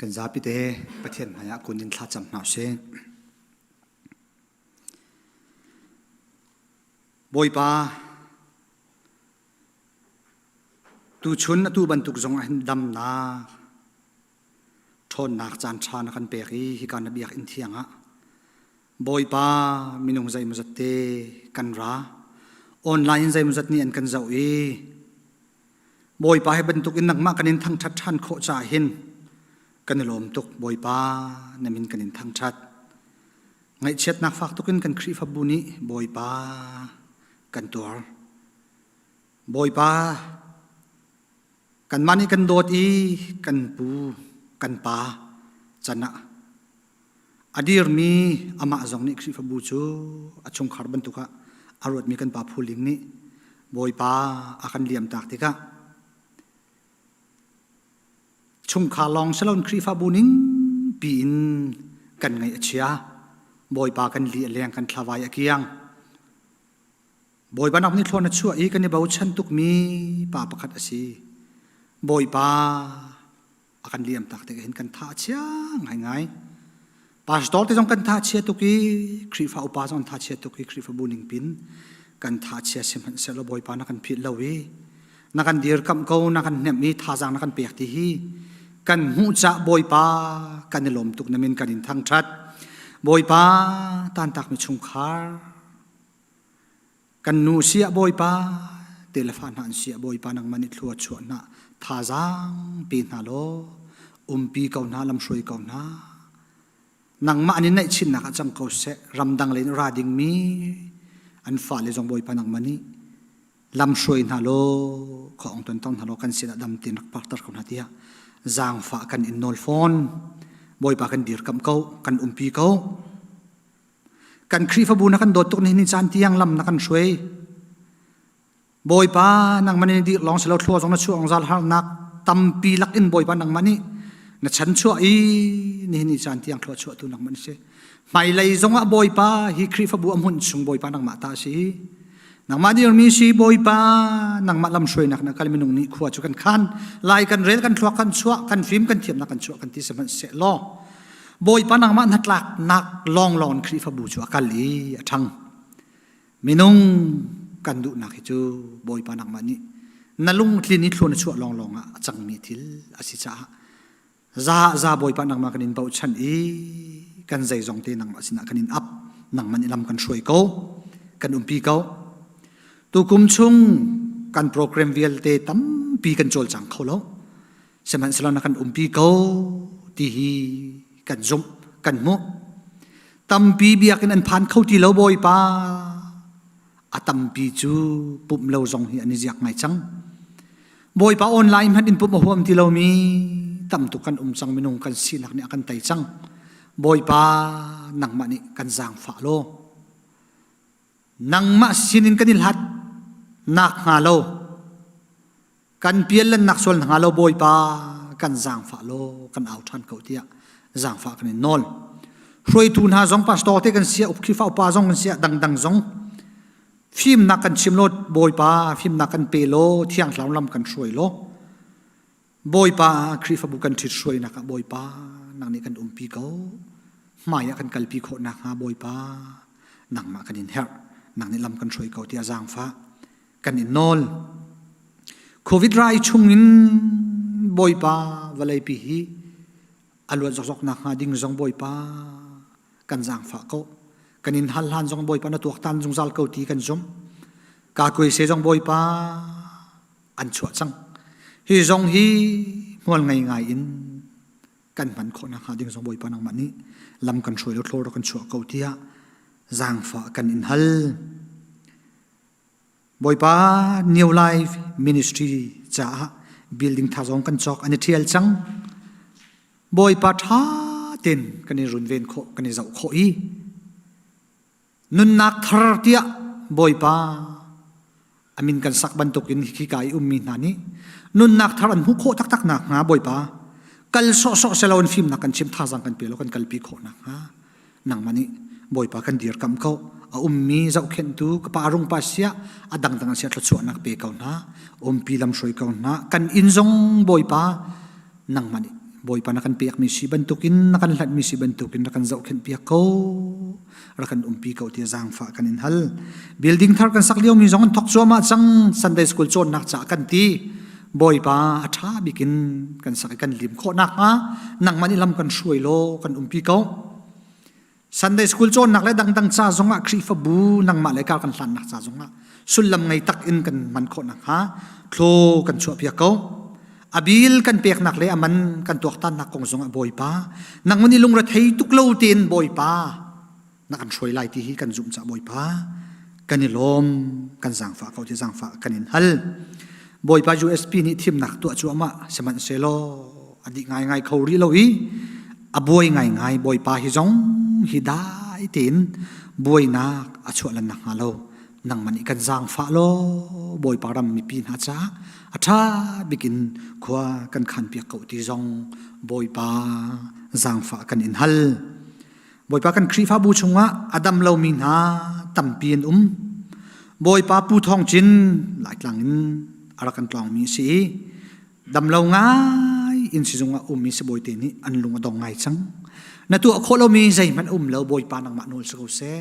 kan Zarhpi te pathian haya kunin thla cham na se boipa tu chun tu bantuk zong a dam na thon nak chan than kan pe hi kan biak in thianga boipa minung zai muzate kan ra online zai muzat ni an kan zau e boipa he bantuk in nakma kanin thang that than kho cha hin kan lom tuk boipa namin kanin thang that ngai chet nak fak tukin kan khri fa buni boipa kan tur boipa kan mani kan dot I kan pu kan pa chana adir mi ama zong ni khri fa bu chu achung khar ban tuka arot mi kan pa phuling ni boipa akan liam tak tika chung kha long salon khri fa buning pin kan ngai achia boipa kan li leng kan thlawai akiang boipa nak ni thlona chu I kan ni bau chan tuk mi pa pakhat asi boipa akan liam tak te hin kan tha chia ngai ngai pastor te jong kan tha chia tuki khri fa upa jong tha chia tuki khri fa buning pin kan tha chia simhan selo boipa na kan phit lawi na kan dir kam ko na kan nem mi tha jang na kan pek ti hi kan hu cha boipa kan lom tuk namin kanin thang that boipa tan tak mi chung khar kan nu sia boipa telefon han sia boipa nang mani thluat chu na tha jang pi na lo pi kau na lam shroi kau na nang ma ani nai chin na ka chang ko se ramdang len rading mi an fa le jong boipa nang mani lam shroi na lo kho ong ton ton halo kan sina dam tin rak partar ko na tia zang fa kan innol phone boipa kan dir kam ko kan pi ko kan khri fa bu na kan dot tok ni chan tiang lam na kan shroi boipa nang mani di long selo thlo jong na chu ong zal har nak tampi lak in boipa nang mani na chan chua i ni chan tiang thlo chua tu nang man se mai lei zonga boy pa hi khri fa bu amun chung boy pa nang ma ta si nang ma dir mi si boy pa nang ma lam shroi nak na kal minung ni khwa chu kan khan lai kan rel kan thwa kan chua kan phim kan thiam na kan chua kan ti se man se lo boy pa nang ma nat lak nak long lon khri fa bu chu akal li athang minung kan du nak hi chu boy pa nang ma ni nalung tlin ni thlon chu long long a chang mi thil asi cha za boy pa nang ma kanin bau chan i kan zai zong te nang ma sina kanin up nang man ilam kan shroi ko kan umpi ko tu kum chung kan program vial te tam pi kan chol chang kholo seman salon kan umpi ko ti hi kan zum kan mo tam pi biakin an phan khau ti lo boy pa atam pi chu pum lo zong hi ani ziak ngai chang boy pa online han in pum hom ti lo mi tam tu kan chang minung kan sinak ni akan tai chang boy pa nang ma ni kan zang fa lo nang ma sinin kanil hat nak nga lo kan piel lan nak sol nga lo boy pa kan zang fa lo kan out than ko tia zang fa kan nol roi tu na zong pastor te kan sia up khi fa pa zong kan sia dang zong phim na kan chimlot boy pa phim na kan pe lo thiang hlau lam kan shroi lo boy pa khri fa bu kan thit shroi na ka boy pa nang ni kan umpi ko maya kan kalpi kho na ha boy pa nang ma kan in her nang ni lam kan shroi ko tia zang fa kan in nol covid rai chungin boy pa walai pi hi alwa zok na ha ding zong boy pa kan zang fa ko kan in hal han zong boy pa na tuak tan zong zal ko ti kan zum ka koi se zong boy pa an chua chang hi zong hi mol ngai in kan man kho na ha ding zong boy pa nang mani lam kan shroi lo thlor kan chua ko tia zang fa kan in hal boy pa new life ministry cha building thazong kan chok ani thial chang boy pa tha ten kan ni run ven kho kan ni zau kho i nun nak thar tia boy pa amin kan sak ban tokin hi kai ummi nani nun nak thar an hu kho tak nak nga boy pa kal so selon film na kan chim thazang kan pelo kan kalpi kho na ha nang mani boy pa kan dir kam ko a ummi zau khen tu ka parung pa sia adang dang sia thlo nak pe ko na pi lam shroi ko na kan inzong boy pa nang mani boy pa na kan piak mi si bantukin na kan hlat mi si bantukin na kan zau khen piak ko ra kan pi ko ti zang fa kan in hal building thar kan saklio mi zong thok choma chang sunday school chon nak cha kan ti boy pa atha bikin kan sak kan lim kho nak ha nang mani lam kan shroi lo kan pi ko Sunday school chon nak le dang cha zonga khri fa bu nang ma le kal kan hlan nak cha zonga sulam ngai tak in kan man kho nak ha thlo kan chu pia ko abil kan pek nak le aman kan tuak tan nak kong zonga boy pa nang mani lung ra thei tuk lo tin boy pa na kan shroi lai ti hi kan zum cha boy pa kan ni lom kan zang fa ko ti zang fa kan in hal boy pa USP ni thim nak tu chu ama seman selo adi ngai khori lo hi aboy ngai boy pa hi zong hidai tin boy nak achualan nak halo nang mani kan zang fa lo boy param mi pin ha cha atha bikin khwa kan khan pi ko ti zong boy pa zang fa kan in hal boy pa kan khri fa bu chunga adam lo min ha tampin boy pa pu thong chin lai tlang in arakan tlang mi si dam lo ngai in si zunga mi se boy te ni an lunga dong ngai chang na tu kholo mi zai man lo boy pa nang ma nol so se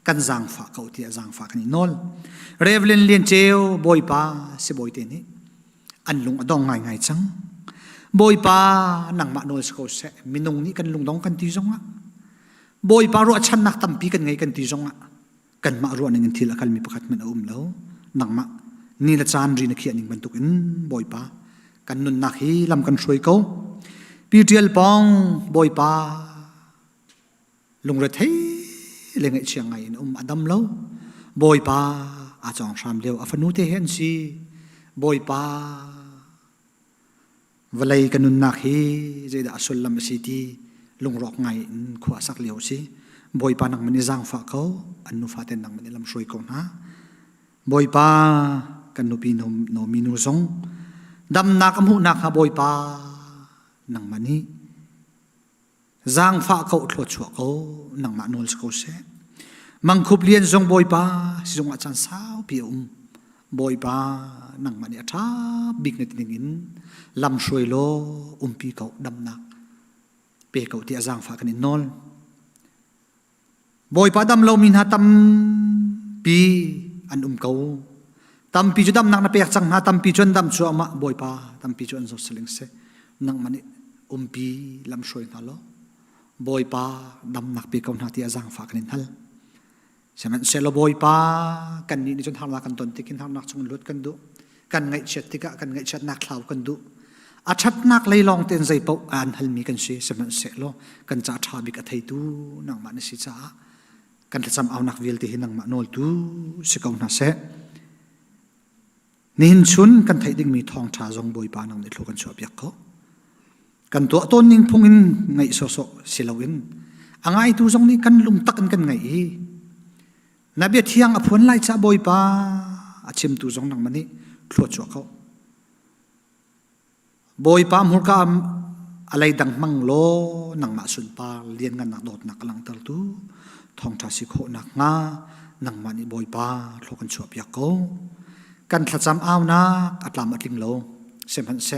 kan zang fa ko ti zang fa kan nol revlen lien cheo boy pa se boy te ni an lung adong ngai chang boy pa nang ma nol so se minung ni kan lung dong kan ti zonga boy pa ro chan nak tampi kan ngai kan ti zonga kan ma ro ning thil akal mi pakhat man lo nang ma ni la chan ri na khian ning ban tuk in boy pa kan nun nak hi lam kan shroi ko PTL pong boy pa lung ra thei le ngai chiang ngai in adam lo boy pa a chong sham leo afanu te hen si boy pa valai kanun nak hi je da asul lam si ti lung rok ngai in khwa sak leo si boy pa nang mani zang fa ko anu fa ten nang mani lam shroi ko na boy pa kan nu pi no minu zong dam nak amu nak ha boy pa นังมันนี่จางฟ้าเขาทวดชัวเขานังมันนอลเขาเสมังคุบเลียนจงบอยป้าสิจงอาจารย์สาวเปียวบอยป้านังมันนี่ท้าบิ๊กเนตินินลำช่วยโลปีเขาดำนักเปเขาที่จางฟ้ากันนินนอลบอยป้าดำเรามินหาตำปีอันเขาตำปีจุดดำนักนับเปียกจังหาตำปีจนดำชัวมาบอยป้าตำปีจนสุดสลิงเสนังมันนี่ปีลำช่วยนั่นโลบอยป้าดำนักปีเขาหน้าที่จางฟ้ากันนินฮัลใช่ไหมเซลบอยป้ากันนี่จนทำลากันตนติกินทำนักจงลุดกันดูกันไงเช็ดติกะกันไงเช็ดนักข่าวกันดูอาชัดนักเลยลองเต้นใจเปาอ่านฮัลมีกันสิใช่ไหมเซลกันจะทาบิกไทยดูนังมันสิจ้ากันจะจำเอานักวิลที่นังมันโนลดูสิเขาหน้าเสนินชุนกันไทยดิ่งมีทองชาจงบอยป้านังในโลกันชอบยักเขากันตัวต้นยิงพุงอินไงโซโซสิลาวินอ่างไอตัวจงนี้กันลุงตักกันไงนับเบียเที่ยงอภวนไล่จ้าบอยป้าอาชิมตัวจงนังมันนี่ทวดชัวเขาบอยป้ามุกามอะไรดังมังโลนังมาสุนปาเลียนกันนักโดดนักลังตลตูทองชาสิโคนักงานังมันนี่บอยป้าโลกันชอบยักเขากันทัดจำเอานักอัตลามัดลิงโลเซมันเซ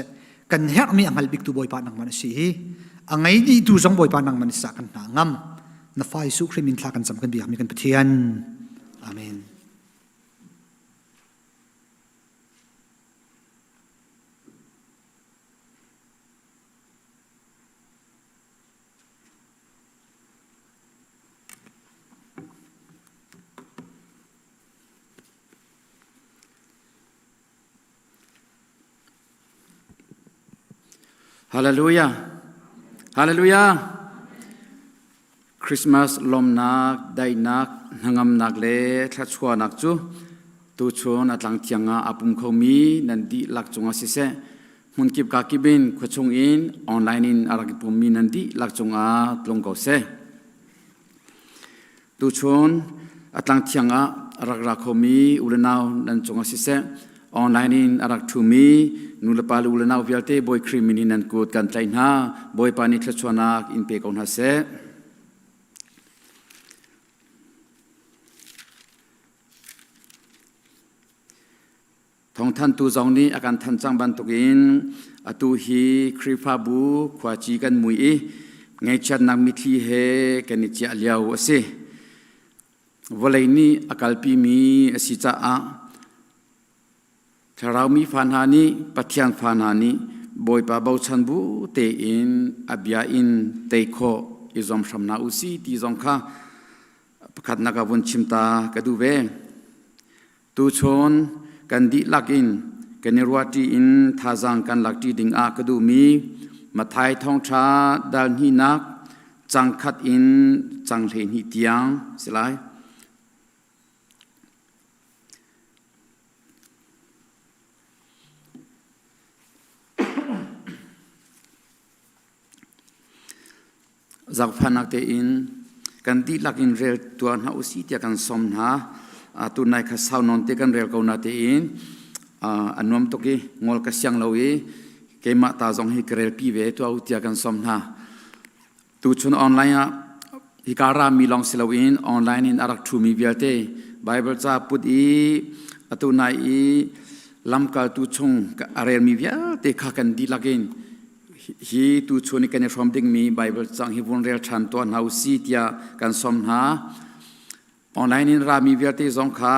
กันเฮกมีอังลบิกตัวบอยป้านังมันสิอังไงดีตัวจงบอยป้านังมันสักกันงามนับไฟสุขริมินทลากันจำกันเบียมีกันเพียนอาเมนฮาเลลูยาฮาเลลูยาคริสต์มาสลมนักได้นักงามนักเล่ทัดชัวนักจูตูชนอัตลังเทียงอาปุ่มเขามีนันดีลักจงอาศิเสมุนกิบกากิบินขวชงอินออนไลน์อินอารักปุ่มมีนันดีลักจงอาลงเขาเสตูชนอัตลังเทียงอารักเขามีอุลนาวนันจงอาศิเสออนไลน์อินอารักทูมีนุลปาลูอุลนาวเวลเตบอยครีมินินันกูดกันใจหน้าบอยปานิทัดชัวนักอินเปกอนฮาเสทองท่านตูจงนี้อาการทันจังบันตุกินอตูฮีคริฟาบูขวาจีกันมุยไงจัดนักมิทีเฮกันนิจเลียวเสวันนี้อากาศปีมีสิจ้าถ้าเรามีฟันหานี้ปัจจัยฟันหานี้บอยปาเบาชันบูเตอินอับยาอินเตโคอิจอมชำนาอุสีที่จงข้าประคัดนักบุญชิมตากระดูเวตูชนกันดีลักอินกันนิรวติอินท่าจังกันลักจีดิงอากระดูมีมาไทยท่องชาดันหินักจังคัดอินจังเลนหิเตียงสิไลจากพันักเตอินกันดีลักอินเรลตัวนาอุสิเตียกันสมนาตุนายข้าสาวนนเตกันเรียลกาวนาเตอินอันนวมตุกีงอลกษังเลวีเกมาตาจงฮิกเรลปีเวตัวอุติยกันสมนาตูชุนออนไลน์ฮิการามีลองสิลวินออนไลน์อินอารักทูมีเวลเตไบเบิลจะพูดตุนายลำกาตูชงอาเรลมีเวลเตข้ากันดีลักอินฮีตูชนิกันในฟอร์มดิ้งมีไบเบิลจังฮิวนเรียลชันตัวนาอุสิเตียกันสมนาออนไลน์นี้รามีเวลที่สองขา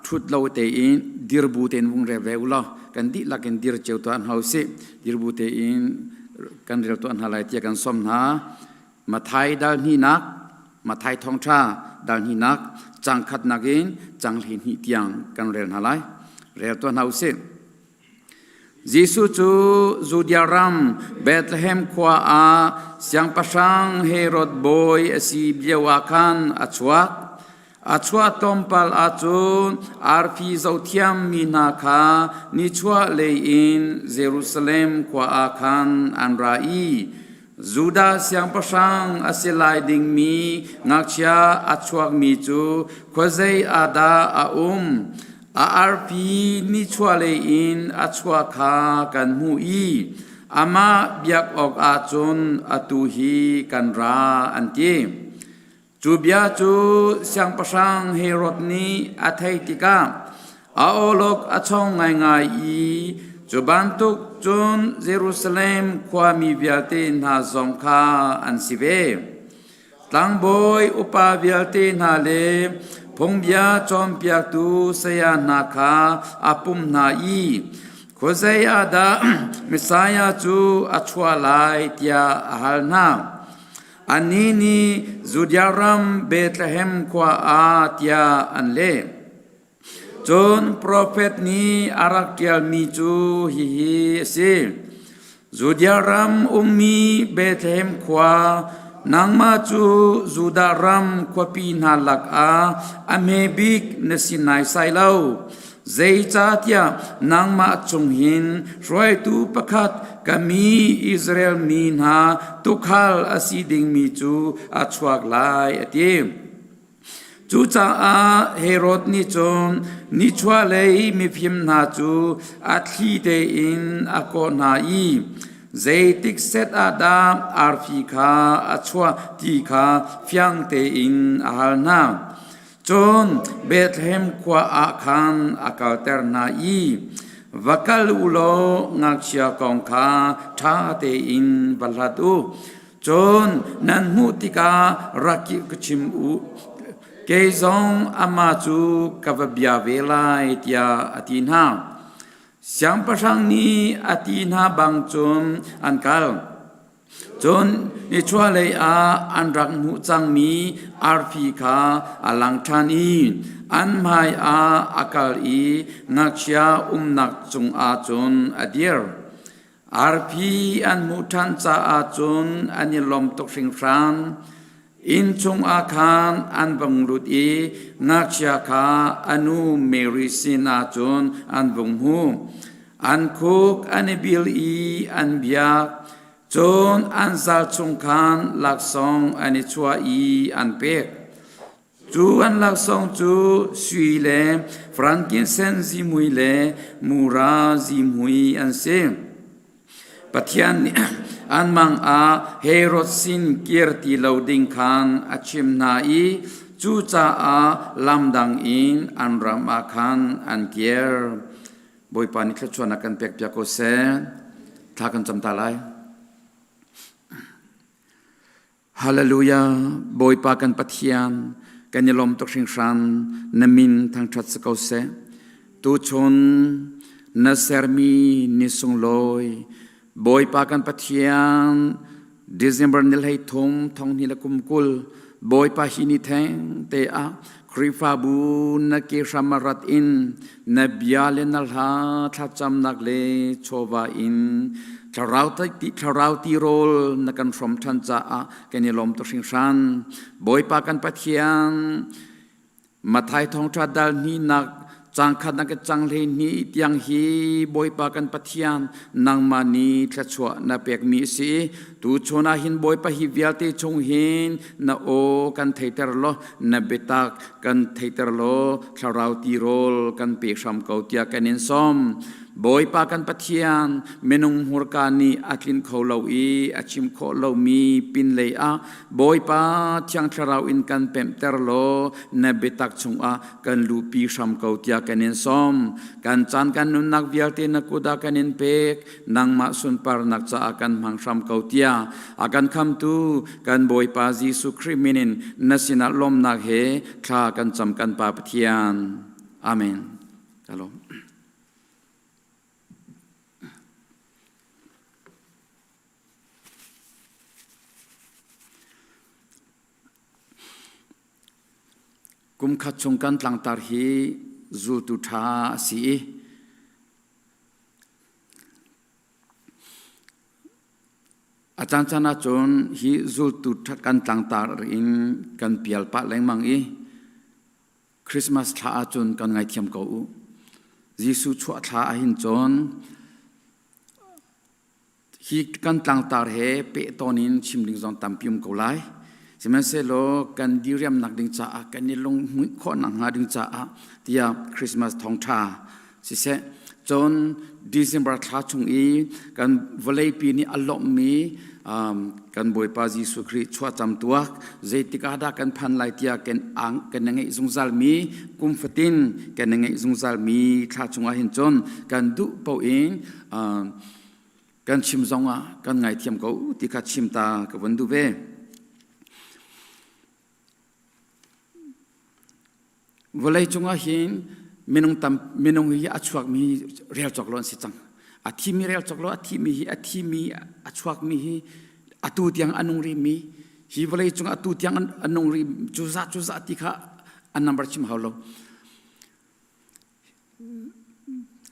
ทุดเราเตอินดิรบูเตนวงเรเวลละกันดีลักกันดิรเจ้าตัวอันเฮาสิดิรบูเตอินกันเรียลตัวอันหาลายเตียกันสมนามาไทยดัลหินักมาไทยทองชาดัลหินักจังขัดนักอินจังหินหิเตียงกันเรียลหาลายเรียลตัวอันเฮาสิยิสุจูจูเดียรัมเบธเลเฮมขวาอาเสียงประชังเฮโรดบอยสีเบียวาคันอัจวักอาชัวตอมปัลอาจูนอาร์พีเจ้าเทียมมีนาคานิชัวเลอินเยรูซาเล็มขวาอาคันอันราอีจูดาเสียงประชังอาเซลายดิงมีงักเชียอาชัวมีจูขวาเซอาดาอาอาร์พีนิชัวเลอินอาชัวคากันมูอี อามาเบียกออกอาจุนอตุฮีกันราอันตีจูเบียจูเสียงประชังเฮโรดนี้อาไทติกาอาโอลกอาชงไงไงอีจูบันตุกจุนเยรูซาเล็มความมีเบียตินาซองคาอันสิเวตังบอยอุปาเบียตินาเลพงเบียจอมเปียกตูเสียนาคาอาปุมนาอีโคเซยาดามิสายาจูอัชวาลายเตียอาฮัลนาอันนี้นี่จุดยารัมเบธเลเฮมควาอาเตียอันเลจนโปรเฟตนี้อารักเกียลมีจูฮิเซจุดยารัมมีเบธเลเฮมควานางมาจูจุดารัมควาปีนาลักอาอเมบิกเนสินายไซเลาเจจาติยานางมาจงหินรวยตูประคัดกามีอิสราเอลมีนาตุขัลอาศิดิงมีจูอัชวักลายอติจูจาอาเฮโรดนิจงนิชวาเลยมีพิมนาจูอัตลีเตอินอโกนาอีเจติกเซตอาดามอาร์ฟิคาอัชวาติคาฟิยังเตอินอาฮัลนาจนเบธเลเฮมควาอาคันอากาเตอร์นาอีวักลอุโลงักเชียกองคาทาเตอินบัลลัดูจนนันมุติการักิกชิมอุเกซองอามาจูกับเบียเวลาเตียอตินาเสียงประชังนี้อตินาบังจนอันกัลจนนิชวาเลยอันรักมุจังมีอาร์ฟิคาอลังทานีอันไม่อากาลอีนักเชียนักจงอาจนอเดียร์อาร์พีอันมุทันจาอาจนอันยลมตกสิงฟรานอินจงอาคารอันบังรุดอีนักเชียคาอนุเมริสินาจนอันบังหูอันคุกอันบิลอีอันเบียกจนอันซาจงคานลักซองอันชัวอีอันเป็กจูอันลักซองจูสุยเลฟรังกินเซนซิมุยเลมูราซิมุยอันเซปัทยันอันมังเฮโรสินเกียรติลาวดิงคานอาชิมนาอีจูจาลำดังอินอันรามาคานอันเกียร์บอยปานิคชวนกันเปียกเปียกโกเซทากันจำตาไลฮาเลลูยาบอยปากันปัทยันกันยลมตกชิงชันนมินทางทัศกเสตูชนนเซอร์มีนิสงลอยบอยปากันปัทยันเดซ ember นิลให้ทมทองนิลกุมกุลบอยปาหินิแทงเตอะคริฟาบูนเกชามารัดอินนบียาเลนัลฮาทัจำนักเลโชวาอินทาราวตีโรลนักันสมทันจ้ากันยลมตชิงชันบอยปากันปัทยันมาไทยทองชาดาลนี้นักจังขัดนักจังเลนี้ยังฮีบอยปากันปัทยันนางมานีทัชวนาเปียกมีสีตูชนาหินบอยปะฮิวิลเตชงหินนาโอกันเทเตอร์โลนาเบตักกันเทเตอร์โลทาราวตีโรลกันเปียกชามเกาเตียกันเนนซอมบอยปากันปัทยันเมนุงหัวกานีอักลินเขาเหลาอีอาชิมเขาเหลามีปินเลยบอยปาที่ยังทาราวอินกันเปมเตอร์โลนาเบตักชงกันลูปีชามเกาเตียกันเนนซอมกันจานกันนุนักวิลเตนักกุดากันเนนเปกนางมาสุนปาร์นักจ้ากันมังชามเกาเตียอากันคำตูกันบอยปาจีสุคริมินินนัสินาลมนักเฮคลากันจำกันปาปทิยานอาเมนฮัลโหลกุมขัดชงกันหลังตาฮีจูตุทาสีอาจารย์ชนะจนฮีจูตุทักกันหลังตาอินกันเปียลปะแรงมังอีคริสต์มาสท้าจนกันไงเทียมเก่ายิสุชัวท้าหินจนฮีกันหลังตาเฮเปตอนินชิมลิงจอนตัมพิมเก่าไลใช่ไหมเสโลกันดิเรียมนักดึงจ้ากันนี่ลงมือข้อหนังหาดึงจ้าที่คริสต์มาสทองชาสิเสจ จนDecember ท้าชงกันวลัยปีนี้อารมณ์มีกันบอยปาจิสุคริชัวจำตัวเจติกาดากันพันไลเตียกันอังกันยังไงซุงซัลมีกุมฟตินกันยังไงซุงซัลมีท้าชงอาหินจนกันดุเป่าเองกันชิมซองกันไงเทียมเขาติกัดชิมตากับวันดูเววลัยจงอาหินมินงฮีอัชวักมีเรียลจอกลอนสิจังอาทิมีเรียลจอกลอนอาทิมีอัชวักมีอตูที่ยังอันงรีมีฮีวลัยจงอตูที่ยังอันงรีจุซาติค่ะอันนับชิมฮาวโล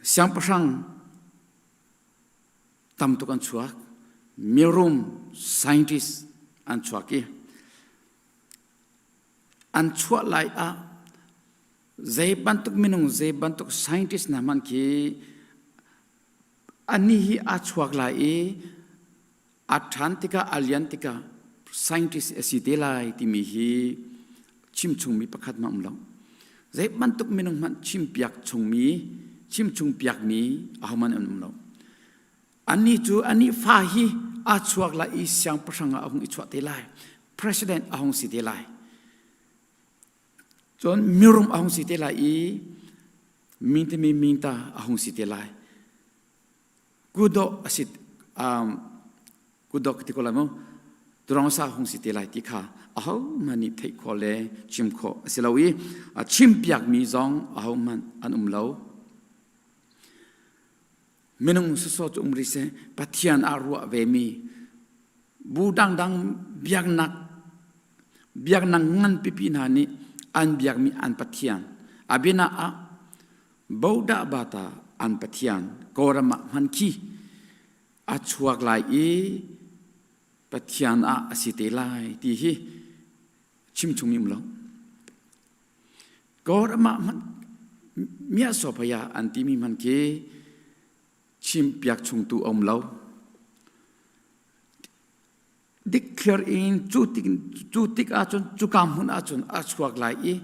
เสียงประชังตำตุกันชัวมีรุม scientist อันชัวกี้อันชัวไลbantuk minung bantuk scientist naman ki anihi achwak lai atlantika aliantika scientist esitelai timihi chimchung mi pakhat ma umlo bantuk minung man chimpiak chimchung piak mi ahoman umlo ani fahi achwak lai siang prasanga ahong ichwa telai president ahong sitelaiจนมิรุมahong si telai minta ahong si telai kudo asit kudo kitikolamo drongsa ahong si telai tikha aho mani thei khole chimkho asilawi chimpiak mi zong ahong man anumlo menung so umri se pathian arwa vemi budang dang biak nang pipi nani an biak mi an pathian abina bauda bata an pathian korama manki achuak lai pathian asite lai ti hi chimchung imlo korama man mia sopaya anti mi manke chim piak chung tu omlo declare in chutik achun chukam hun achun achuak lai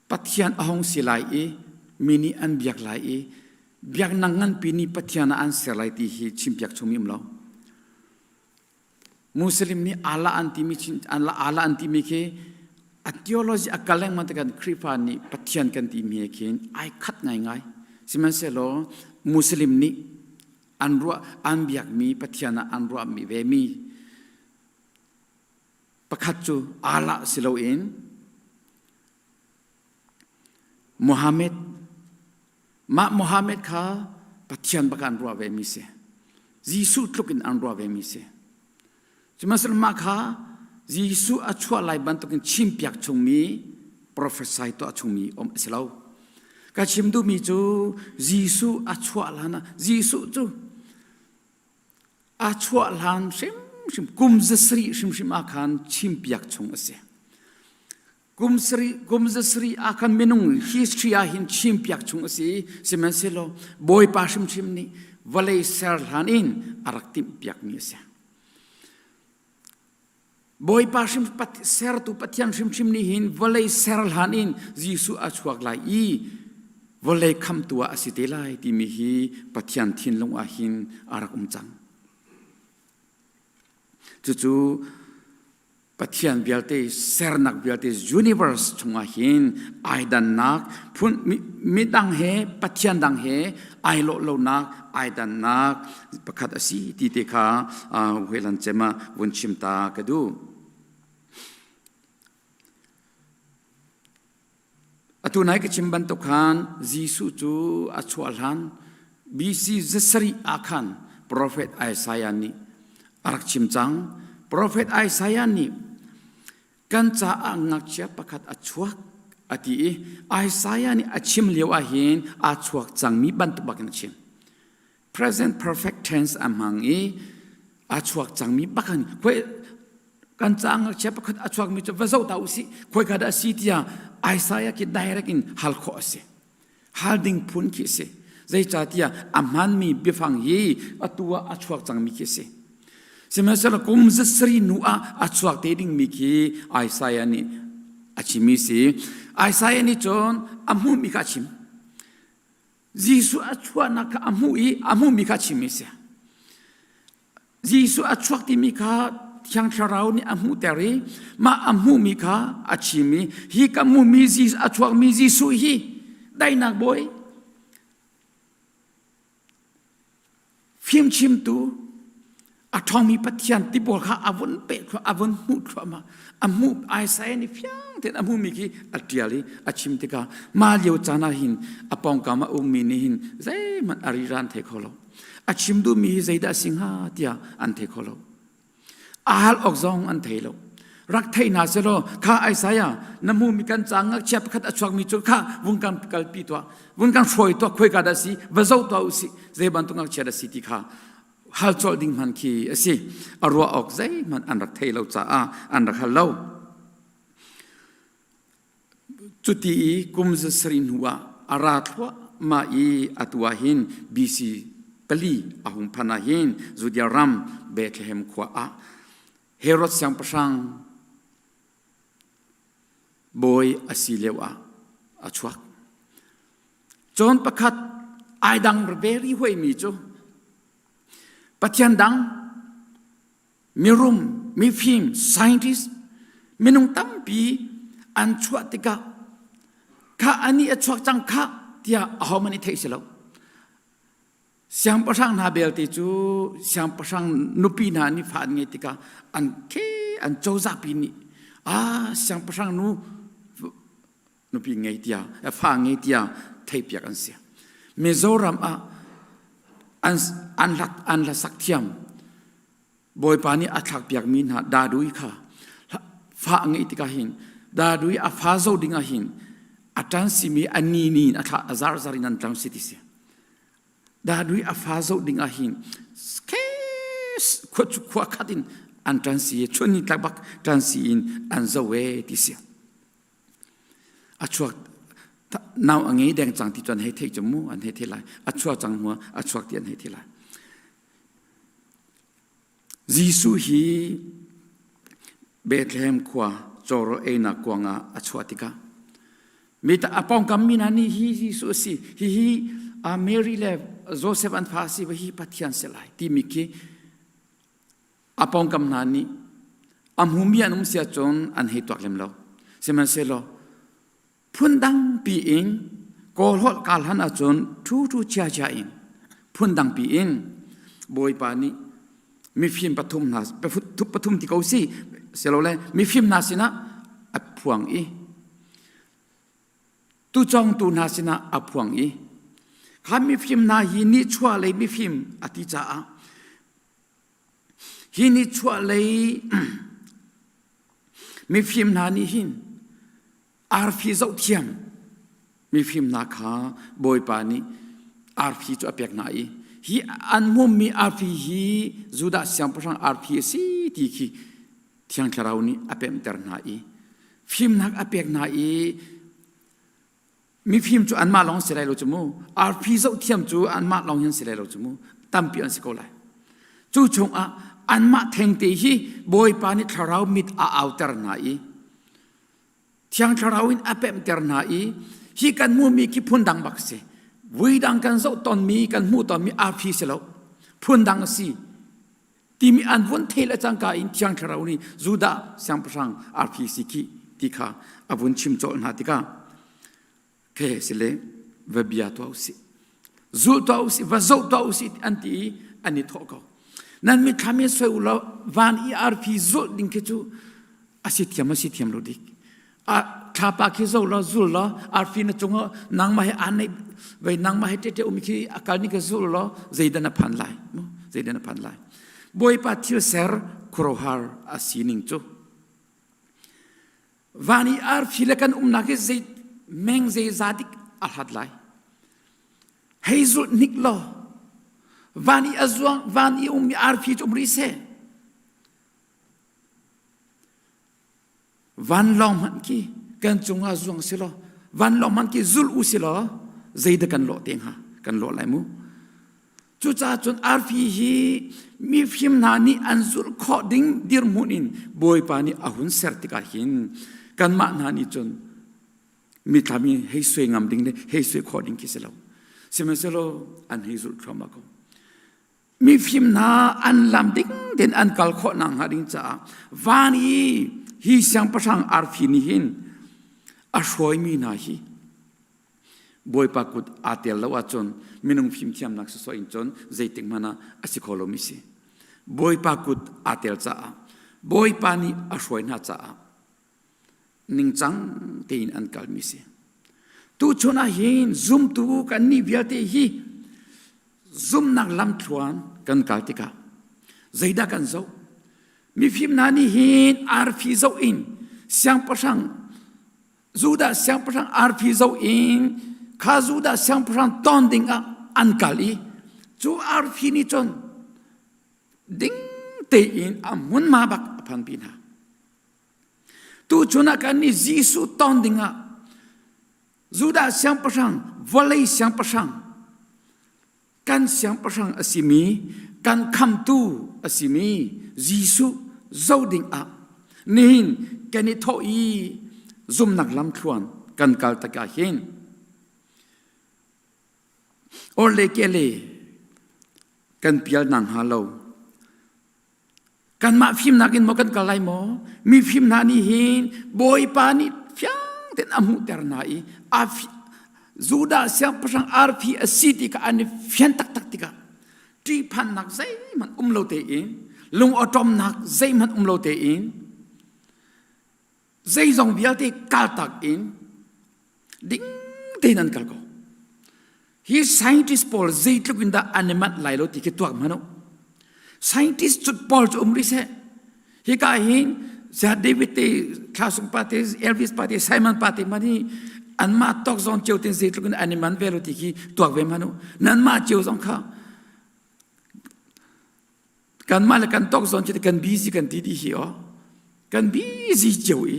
pathian ahong silai mini an biak lai biak nangan pini pathian an selai ti hi chimpiak chumim lo muslim ni ala antimi ke a theology akaleng matakan kripa ni pathian kan ti mi kin ai khat ngai siman se lo muslim ni anrua an biak mi pathian anrua mi ve mi pakhatchu ala siloin Muhammad kha pathian bakan ruwa ve mi se Jisu tlukin an ruwa ve mi se Jumasal ma kha Jisu achwa lai bantukin chimpiak chungmi prophesy to achungmi om silau ka chimdu mi chu Jisu achwa lana Jisu chu achwa lan sim kumzasri shim akan chimpiak chung ase kumzasri akan menung history ahin chimpiak chung ase semenselo boy pa shim ni valai serlan in araktim piak mi ase boy pa shim pat ser tu patyan shim ni hin valai serlan in Jisu achwak lai valai kham tua asitelai ti mi hi patyan thin long ahin arak umchang Cucu pathian bialte sernak bialte universe chunga hin ai dan nak phun midang he pathian dang he ai lo nak ai dan nak pakhat asi ti te kha welan chema wunchim ta kadu atunai ke chimban to khan Jisu chu achwalhan BC zasari akhan prophet Isaiah ni arak chimchang prophet Isaiah ni kancha angak chia pakhat achuak ati Isaiah ni achim lewa hin achuak changmi bant bakin chim present perfect tense among achuak changmi bakan koi kancha angak chia pakhat achuak mi chu vazau ta usi koi kada sitia Isaiah ki direct in halkho ase halding phun ki se zai chatia amhan mi bifang hi atua achuak changmi ki se Semasa kumzasri nu'a achuak teding miki Isaiah ni achimi si Isaiah ni chon amu mikachim Jisu achua nak amu mi kha chimisia Jisu achuak ti mi kha thiang tharau ni amu teri ma amu mi kha achimi hi kamu mi Jisu achuak mi Jisu hi dai nak boy phim chim tu athong mi pathian ti bol kha avun pe kha avun mu thama amu ai sai ni phiang ten amu mi ki atiali achim te ka ma leo chana hin apong kama ummi ni hin zai man ariran the kholo achim du mi zaida singha tia an the kholo ahal okzong an thelo rak thei na selo kha ai saya namu mi kan chang chep khat achwak mi chu kha wungkam kalpi to wungkam froi to khoi ka da si bazau to si zai ban tu ngak che da si ti kha hal chol ding man ki asi arwa ok zai man an rak thei lo cha a an rak hal lo chuti kum zsrin huwa arathwa ma I atwa hin bc pali ahum phana hin zudiaram bethlehem khwa a herod sang pasang boy asilewa achuak John pakhat aidang reberi hoi mi chu pathian dang mirum mi phim scientist minung tampi an chuatika kha ani achuak chang kha tia ahomani theiselo siang pasang na belti chu siang pasang nupi na ni phan nge tika an ke an choza pi ni siang pasang nupi nge tia pha nge tia thei pia kan sia Mizoram an la sakthiam boy pani athak piak min ha dadui kha pha nge tika hin dadui a pha zo dinga hin atan simi ani ni atha azar zarinan tang sitisi dadui a pha zo dinga hin kes khwa khatin an transi chuni tabak transi in an zawe tisia achuak now angi deng chang ti chon he thei chomu an he thelai achuak chang hua achuak tian he thelai Jisu hi Bethlehem kwa choro ena kwanga achuatika mita apong kamina ni hi Jisu si hi Mary le Joseph an phasi hi pathian selai ti miki apong kam nani amhumia num sia chon an he twak lem lo seman selo phundang pi in kolhol kalhan achon thu cha in phundang pi in boy pani mi phim pathum na pathum ti kausi selo le mi phim na sina aphuang I tu chong tu na sina aphuang I khami phim na hi ni chwa le mi phim ati cha a hi ni chwa le mi phim na ni hin arfi zau thiam mi phim na kha boy pani arfi chu apek na I hi an mum mi arfi hi zuda siam pasang arfi si ti khi thiang tharau ni apem ter na I phim nak apek na I mi phim chu an ma long selai lo chumu arfi zau thiam chu an ma long hin selai lo chumu tampi an sikolai chu chung a an ma theng te hi boy pani tharau mit a outer na I thiang tharawin apem ter na I hi kan mu mi ki phundang bakse widang kan zo ton mi kan mu ton mi arfi selo phundang si ti mi an won thela chang ka in thiang tharawni zuda siang pasang arfi si ki tikha avun chim chol na tika ke sele vabia to si zul to si va zo to si anti ani thoko nan mi khame so ulo van I arfi zul ding ke chu asithiam lo dik a thapa ki zo lo zul lo arfi na chung nang ma he anai ve nang ma he te umki akal ni ke zul lo zaidana phan lai boy pa thil ser krohar asining chu vani arfi le kan umna ke zaid meng zai zadik alhad lai heizul niklo vani azwang vani ummi arfi umri se van long man ki kan chunga zuang silo van long man ki zul u silo zaida kan lo teng ha kan lo lai mu chu cha chun arfi hi mi phim na ni anzul kho ding dir munin boy pani ahun sertika hin kan ma na ni chun mi thami hei sui ngam ding le hei sui kho ding ki silo สิมันสโลอันฮิสุทรมาก็มีฟิมนาอันลำดิ้งเด่นอันกัลขนังหาดิ้งจ้าวานีฮิเสียงประชังอาร์ฟินิหินอาช่วยมีนาฮีบอยปากุดอาเตลละว่าจนมินุงฟิมเทียมนักสอยจนใจติงมานาอสิโคโลมิสิบอยปากุดอาเตลจ้าบอยปานีอาช่วยนาจ้านิ่งจังเตียนอันกัลมิสิตูชนะหินซุมตูกันนี่เบียเตฮีซุมนักลำทวนกันกัลติกาใจดักกันเจ้ามีฟิมนานี่หินอาร์ฟิเจ้าอินเสียงประชังจูดาเสียงประชังอาร์ฟิเจ้าอินข้าจูดาเสียงประชังตอนดิ่งอันกัลีจูอาร์ฟินี่จนดิ่งเตอินอามุนมาบักพันปีนาตูชนะกันนี่จีสุตอนดิ่งจูดาเสียงประชังวอลเลย์เสียงประชังกันเสียงประชังอสิมีกันคำตูอสิมีจีสุเจ้าดิ่งนี่กันนี่ทอีซุมนักลำทวนกันกัลตะกาหินโอเลเกเลกันเปียลนังฮาโลกันมาฟิมนักินโมกันกัลไลโมมีฟิมนานี่หินบอยปานิฟิยังเต็นอามุเตอร์นาอีอาฟิจูดาเสียงประชังอาร์พีอสิติกาอันนี้ฟิยันตักติกาที่พันนักใจมันโลเตอินลุงอตอมนักใจมันโลเตอินใจจงเบียที่กาตักอินดิ้งเตนันกัลก็ฮีไซน์ติสพอลใจทุกินดาอันนี้มันไหลโลติกิตัวมันโนไซน์ติสจุดพอลจุริเซฮีกาหินจะเดวิดเตคลาสุงปาเตเอลวิสปาเตไซมันปาเตมันนี่อันมาตอกจงเจียวตินใจทุกินอันนี้มันเวโลติกิตัวเวมันโนนั้นมาเจียวจงข้ากันมาแล้วกันตอกจงจะกันบีซีกันดีดีเหรอกันบีซีเจียวอี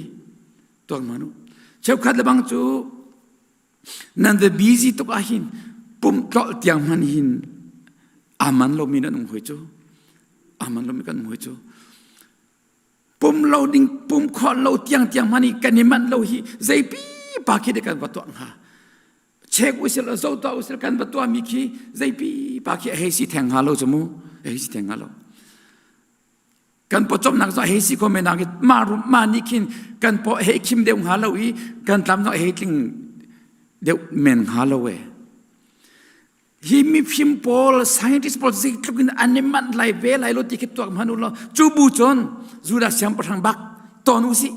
ตัวมันโนเจ้าขัดละบังจูนั่นแต่บีซีตุกอาหินปุ่มกอดเตียงมันหินอามันเรามีนั่นหัวจูอามันเรามีกันหัวจูปุ่มเราดิ่งปุ่มคอเราเตียงมันนี่กันนี่มันเราหิใจปีปากคิดกันประตูอ่ะเช็คอุศลโซตัวอุศลกันประตูมีขี้ใจปีปากคิดเฮสิแทงหาเราจมูเฮสิแทงหาเรากันพอจบนักสอนเฮสิก็ไม่นักมานี่คินกันพอเฮคิมเดียวหาเราอีกันทำน้องเฮติงเดี๋ยวเมนหาเราเว้ฮีมีฟิมพอลไซน์ติสพอลสิทุกินอันนี้มันไหลเวไหลโลติกิตัวมันนู่นละจูบูจนจูดาเสียงประทังบักตอนนู้สิ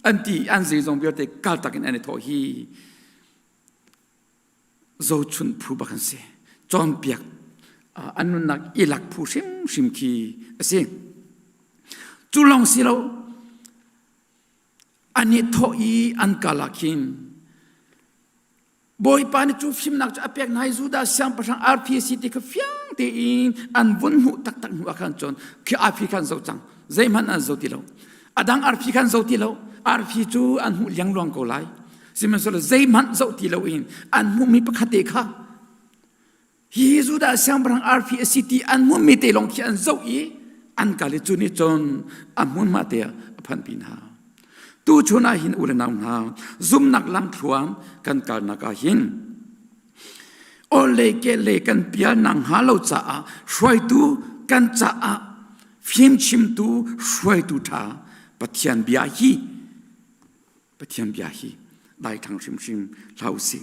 อันที่อันซีจงเบียดกัลตักินอันนี้ทอฮีโจชุนผู้บังเสจอมเปียกอันนู้นนักอีหลักผู้ชิมคีสิจูลองสิเราอันนี้ทอฮีอันกาลาคินบอยปานิจูฟิมนักจะเปียกนายจูดาเสียงประชังอาร์พีซีติกฟิยังเตียนอันวุ่นหูตักหัวขันจนคืออาร์พีขันโจจังใจมันอันโจติเราอดังอาร์พีขันโจติเราอาร์พีจูอันหูเลี้ยงรวงโกไลสิมันสุดใจมันโจติเราอินอันหูมีประคติค่ะฮีจูดาเสียงประชังอาร์พีซีติอันหูมีเตลงที่อันโจอีอันกาลิจูนิจนอันหูมาเตียพันปีนาตูชนะหินอุลนามนาซุมนักลำทวนกันกาลนักหินโอเลเกเลกันเปียนังฮาโลจ้าช่วยตูกันจ้าฟิมชิมตูช่วยตูท่าปะเทียนเบียฮีได้ทางชิมลาวสิ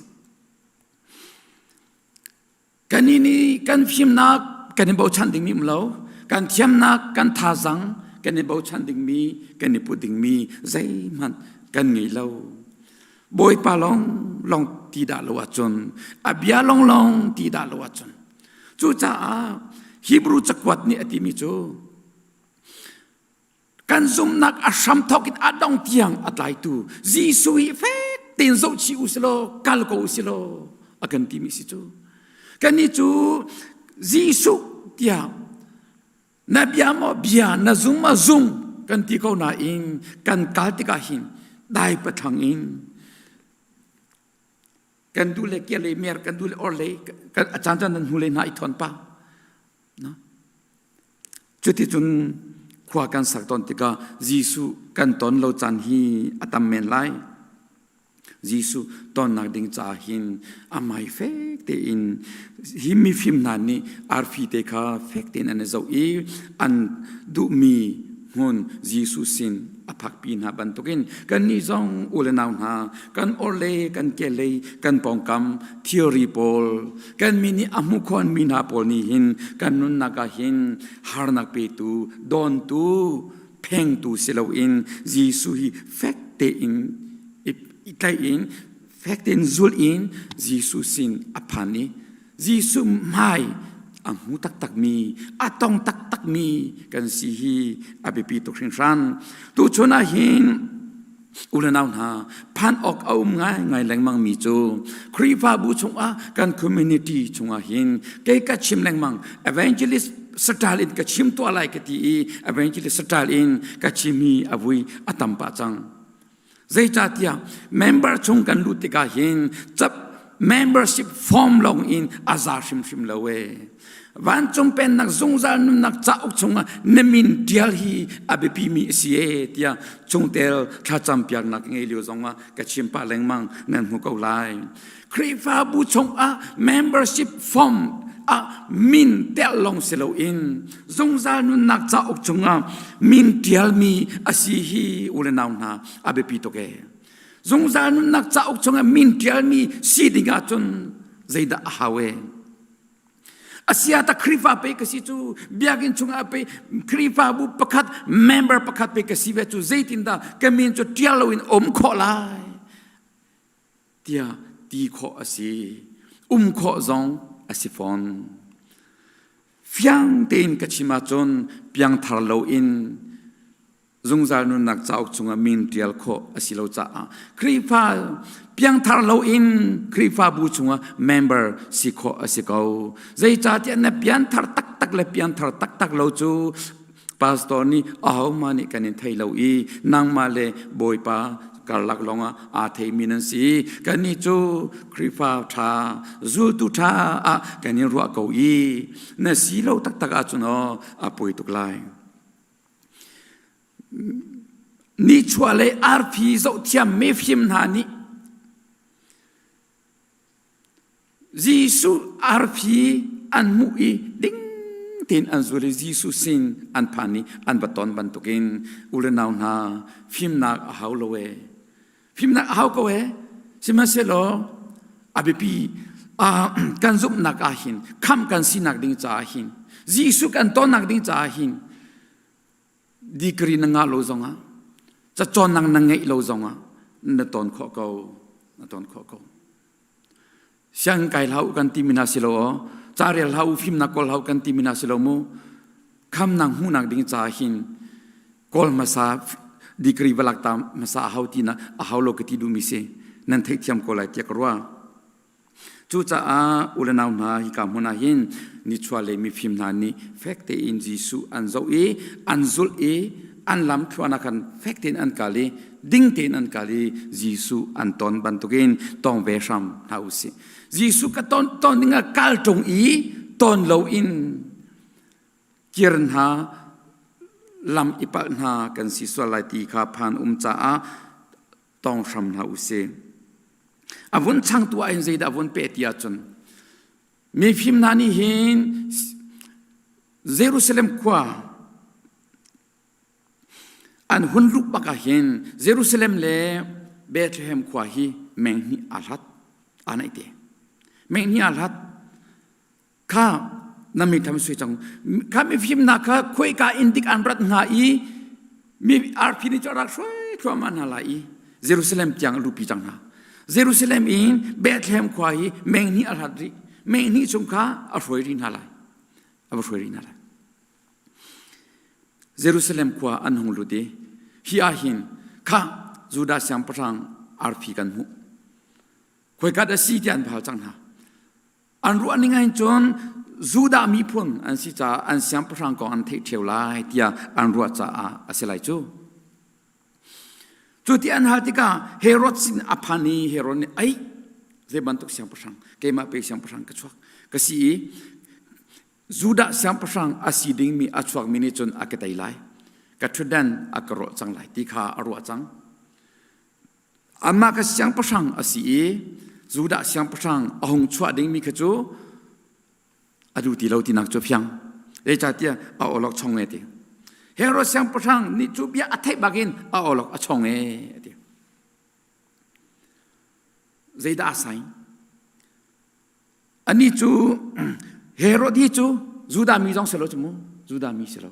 กันนี่กันฟิมนักกันนี่บ่ชันดิ่งมีมเลวกันเทียมนักกันท่าจังกันนี่บ่ชันดิ่งมีกันนี่พูดดิ่งมีใจมันกันไงเล่าบอยปาลองตีดาลวจนอาเบียลองตีดาลวจนจู่จ้าฮิบรูจักวัดนี่อติมิโจกันซุมนักอาชัมทอกินอาดองเตียงอัดไลตูจีสุยเฟตินโซชิอุสโลกัลโกอุสโลอากันติมิสิโจกันนี่จูจีสุเตียงนาเบียมอเบียนาซุมมาซุมกันที่เขาหน้าอินกันกาลติกาหินได้ประทังอินกันดูเลเกเลเมียร์กันดูเลออเลกันอาจารย์นั้นหูเลน่าอิทอนป้านะจุดที่จุนขวากันสักตอนที่ก็ยิสุกันตอนเราจันฮีอัตมเมนไล Jisu ton nak ding cha hin amai fek te in himi film nan ni arfi te kha fek te an zo I an du mi hun Jisu sin aphak pin ha ban tokin kan ni zong ulenaw ha kan orle kan kele kan pongkam theory pol kan mini amu kon mina pol ni hin kan nun naga hin harnak pe tu don tu peng tu selo in Jisu hi fek te in itlay in fact in zul in Jisu sin apani Jisu mai ang hutak mi atong tak mi kan sihi abipi to ran tu chona hin ulanaw na pan ok ngai lengmang mi chu krifa bu chunga kan community chunga hin ke ka chim lengmang evangelist Stalin ka chim to alai ka ti evangelist Stalin ka chimi avui atampa chang Zai chatia member chung kan lutika hin chap membership form long in azar shim lawe van chung pen nak zungzal nun nak chauk chunga nemin dial hi abepi mi sie tia chung tel tha champiak nak ngelio zonga ka chimpa lengmang nan hu ko lai krifa bu chung a membership form a min tel long selo in zungzal nun nak cha ok chunga min tial mi asihi ulenaw na abepi to ke zungzal nun nak cha ok chunga min tial mi sidinga chun zaida hawe asia ta krifa pe kasi chu biagin chunga pe krifa bu pakhat member pakhat pe kasi ve chu zaitinda kamin chu tialo in kholai tia ti kho asi kho zong asifon fiang ten kachima chon piang tharlo in zungzal nun nak chauk chunga min tial kho asilo cha krifa piang tharlo in krifa bu chunga member sikho asikau zai cha ti na pian thar tak le pian thar tak lo chu pastor ni aho mani kanin thailo I nang male boipa karlak longa thei minan si kani chu krifa tha zu tu tha kani ruwa ko I na si lo tak a chuno apoi tuklai ni chwale arphi zo thiam me phim na ni Jisu arphi an mui ding tin an zuri Jisu sin an pani an baton bantukin ulenaw na phim na haulowe phim na hau ko simaselo abipi kan zup nak ahin kham kan sinak ding cha ahin Jisu kan ton nak ding cha ahin dikri na nga lo zonga cha chon nang na ngei lo zonga na ton kho ko siang kai lau kan timina silo charel hau phim na kol hau kan timina silo mu kham nang hu nak ding cha ahin kol masa dikri balak tam masa hautina ahaulo keti du mise nan thek thiam ko lai tiakrwa chu cha ulanaw na hi kam huna hin ni chwale mi phim na ni fakte in Jisu an zo an zul an lam thwana kan fakte an kali ding ten an kali Jisu an ton bantukin tong ve sham hausi Jisu ka ton ninga kal tong ton lo in kirn ha lam ipal na kan si swalai ti kha phan cha tong sham na use avun chang tu ain zaida avun pe tia chun me phim nani hin Jerusalem kwa an hun lup baka hin Jerusalem le Bethlehem kwa hi menghi alhat anaite menghi alhat kha nami tham sui chang kami phim na kha khoi ka indik anrat nga mi arphi ni charak soi thwa man hala Jerusalem tiang lupi chang ha Jerusalem in Bethlehem khwai mengni alhadri mengni chungkha afoi rin hala Jerusalem kwa anhong lude hi ahin kha juda syam prang arphi kan hu khoi ka da si tian phal chang ha anru aningai chon Zuda mi pun an si cha an siam prang ko an thei theu lai tia an ruwa cha aselai chu ti an haltika Herod sin aphani Herod ai ze bantuk siam prang ke ma pe siam prang ka chuak ka si Zuda siam prang asiding mi achuak mini chun aketai lai ka thudan akaro chang lai ti kha arwa chang อามาก็เสียงประชังอาศัยจูดาเสียงประชังหงชัวดิ้งมีขจูอดูตีเราตีนักจูเพียงเอจ่าเตียเอาออกช่องเอติเฮโรเสียงประชังนี่จูเบียอัฐบักินเอาออกช่องเอติใจดาสัยอันนี้จูเฮโรที่จูดามีจงเสลจมูจูดามีเสล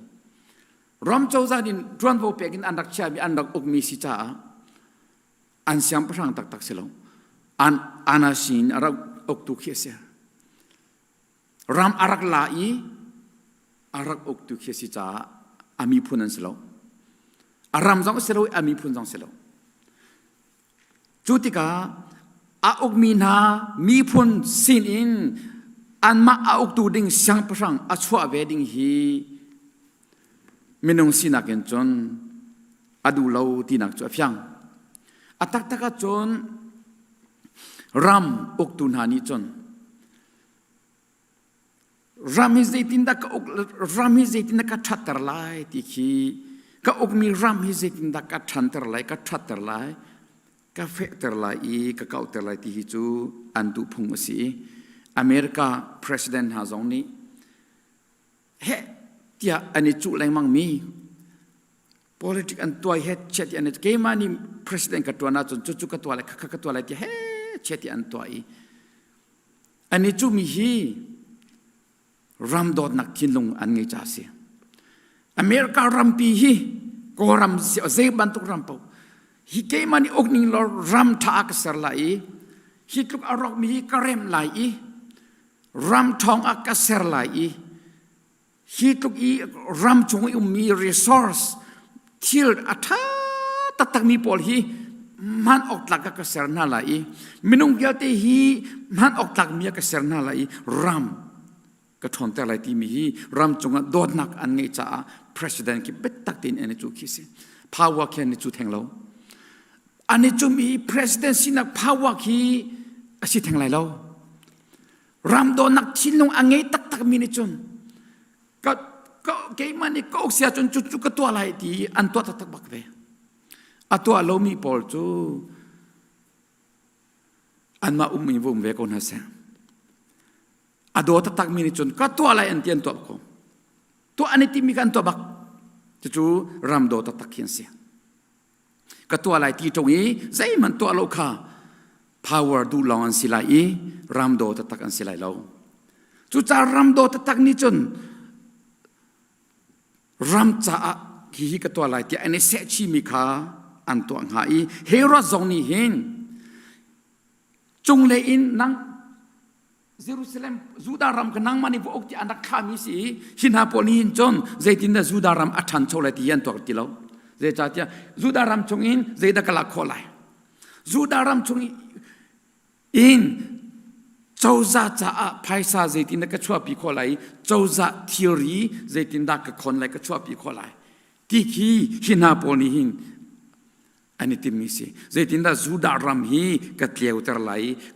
รอมโจซาดินจวนโวเปกินอันดักเชียมีอันดักอกมีสิจ้าอันเสียงประชังตักเสลอันอาศินอารักอกตุเขียเสียรำอารักลายอารักอกตุเขียสิจ้าอามีพุนันเสลอารามจงเสลอามีพุนจงเสลจุติกาอาอกมีนามีพุนสินอินอันมาอาอกตุดิ่งเสียงประชังอาชัวเวดิ่งฮีมินงสินักเงินจนอดูเราที่นักจวบยังอาตักตักจนรำอกตุนหานิจนรำฮิเจตินดักรำฮิเจตินดักชัดตรไลที่ขีก็อกมีรำฮิเจตินดักชันตรไลก็ชัดตรไลก็เฟตรไลก็เก่าตรไลที่ฮิจูอันดูพงสีอเมริกาประธานาธิบดีฮาซงนี้เฮที่อันนี้จุแรงมั่งมี politik อันตัวเฮเชติอันนี้เกี่ยมันนี่ประธานาธิบดีกับตัวน่าจนจุกับตัวอะไรกับตัวอะไรที่เฮเชติอันตัวอันนี้จุมีฮีรำโดดนักทิ้งลงอันไงจ่าเสียอเมริการำปีฮีก็รำเสียเซบันตุรำเปล่าฮีเกี่ยมันนี่อกนิ่งเรารำท่ากษรไหลฮีทุกอารมณ์มีกระเรมไหลรำทองอักษรไหลฮีทุกรำจงมี resource ที่อัฐาตักมีพอลีมันออกหลักกษรน่าไหลมินุงเกี่ยวที่ฮีมันออกหลักมีกษรน่าไหลรำก็ทนแต่อะไรที่มีรำจงโดดนักอันนี้จ้า president ที่เป็นตักตินอันนี้จูคิดสิ power แค่นี้จูแทงเราอันนี้จูมี president สินัก power ที่สิแทงไรเรารำโดดนักทิ้งลงอันนี้ตักมีนี่จนก็เกี่ยมันนี่ก็เสียจนจุก็ตัวอะไรที่อันตัวตักบักเวอันตัวเรามีพอจูอันมามีวุ่นเวกอนฮะเสียอดตักมีนิจนก็ตัวอะไรอันเตียนตัวก็ตัวอันนี้ที่มีการตัวบักจู่รำโดตักเขียนเสียก็ตัวอะไรที่ตรงนี้ใจมันตัวเราค่ะ power ดูลองอันสิไลรำโดตักอันสิไลเราจู่จะรำโดตักนิจนรำจะฮีก็ตัวอะไรที่อันนี้เสียชีมีค่ะอันตัวหายเฮโรซงนี่เห็นจงเลยอินนังเยรูซาเล็มจูดารามกันนังมันนี่พวกที่อันดักขามีสิหินฮาโปลีหินจนเจตินเดจูดารามอัชันโชเลติยันตัวที่เราเจจ่าที่จูดารามจงอินเจดักลักโคไลจูดารามจงอินเจ้าจ่าจ่าภายซาเจตินเดกชัวปีโคไลเจ้าจ่าทีโอรีเจตินดักคนไลกชัวปีโคไลที่ขีหินฮาโปลีหินอันนี้ที่มีสิเจตินดาจูดารามฮีกัดเลี้ยวเตอร์ไล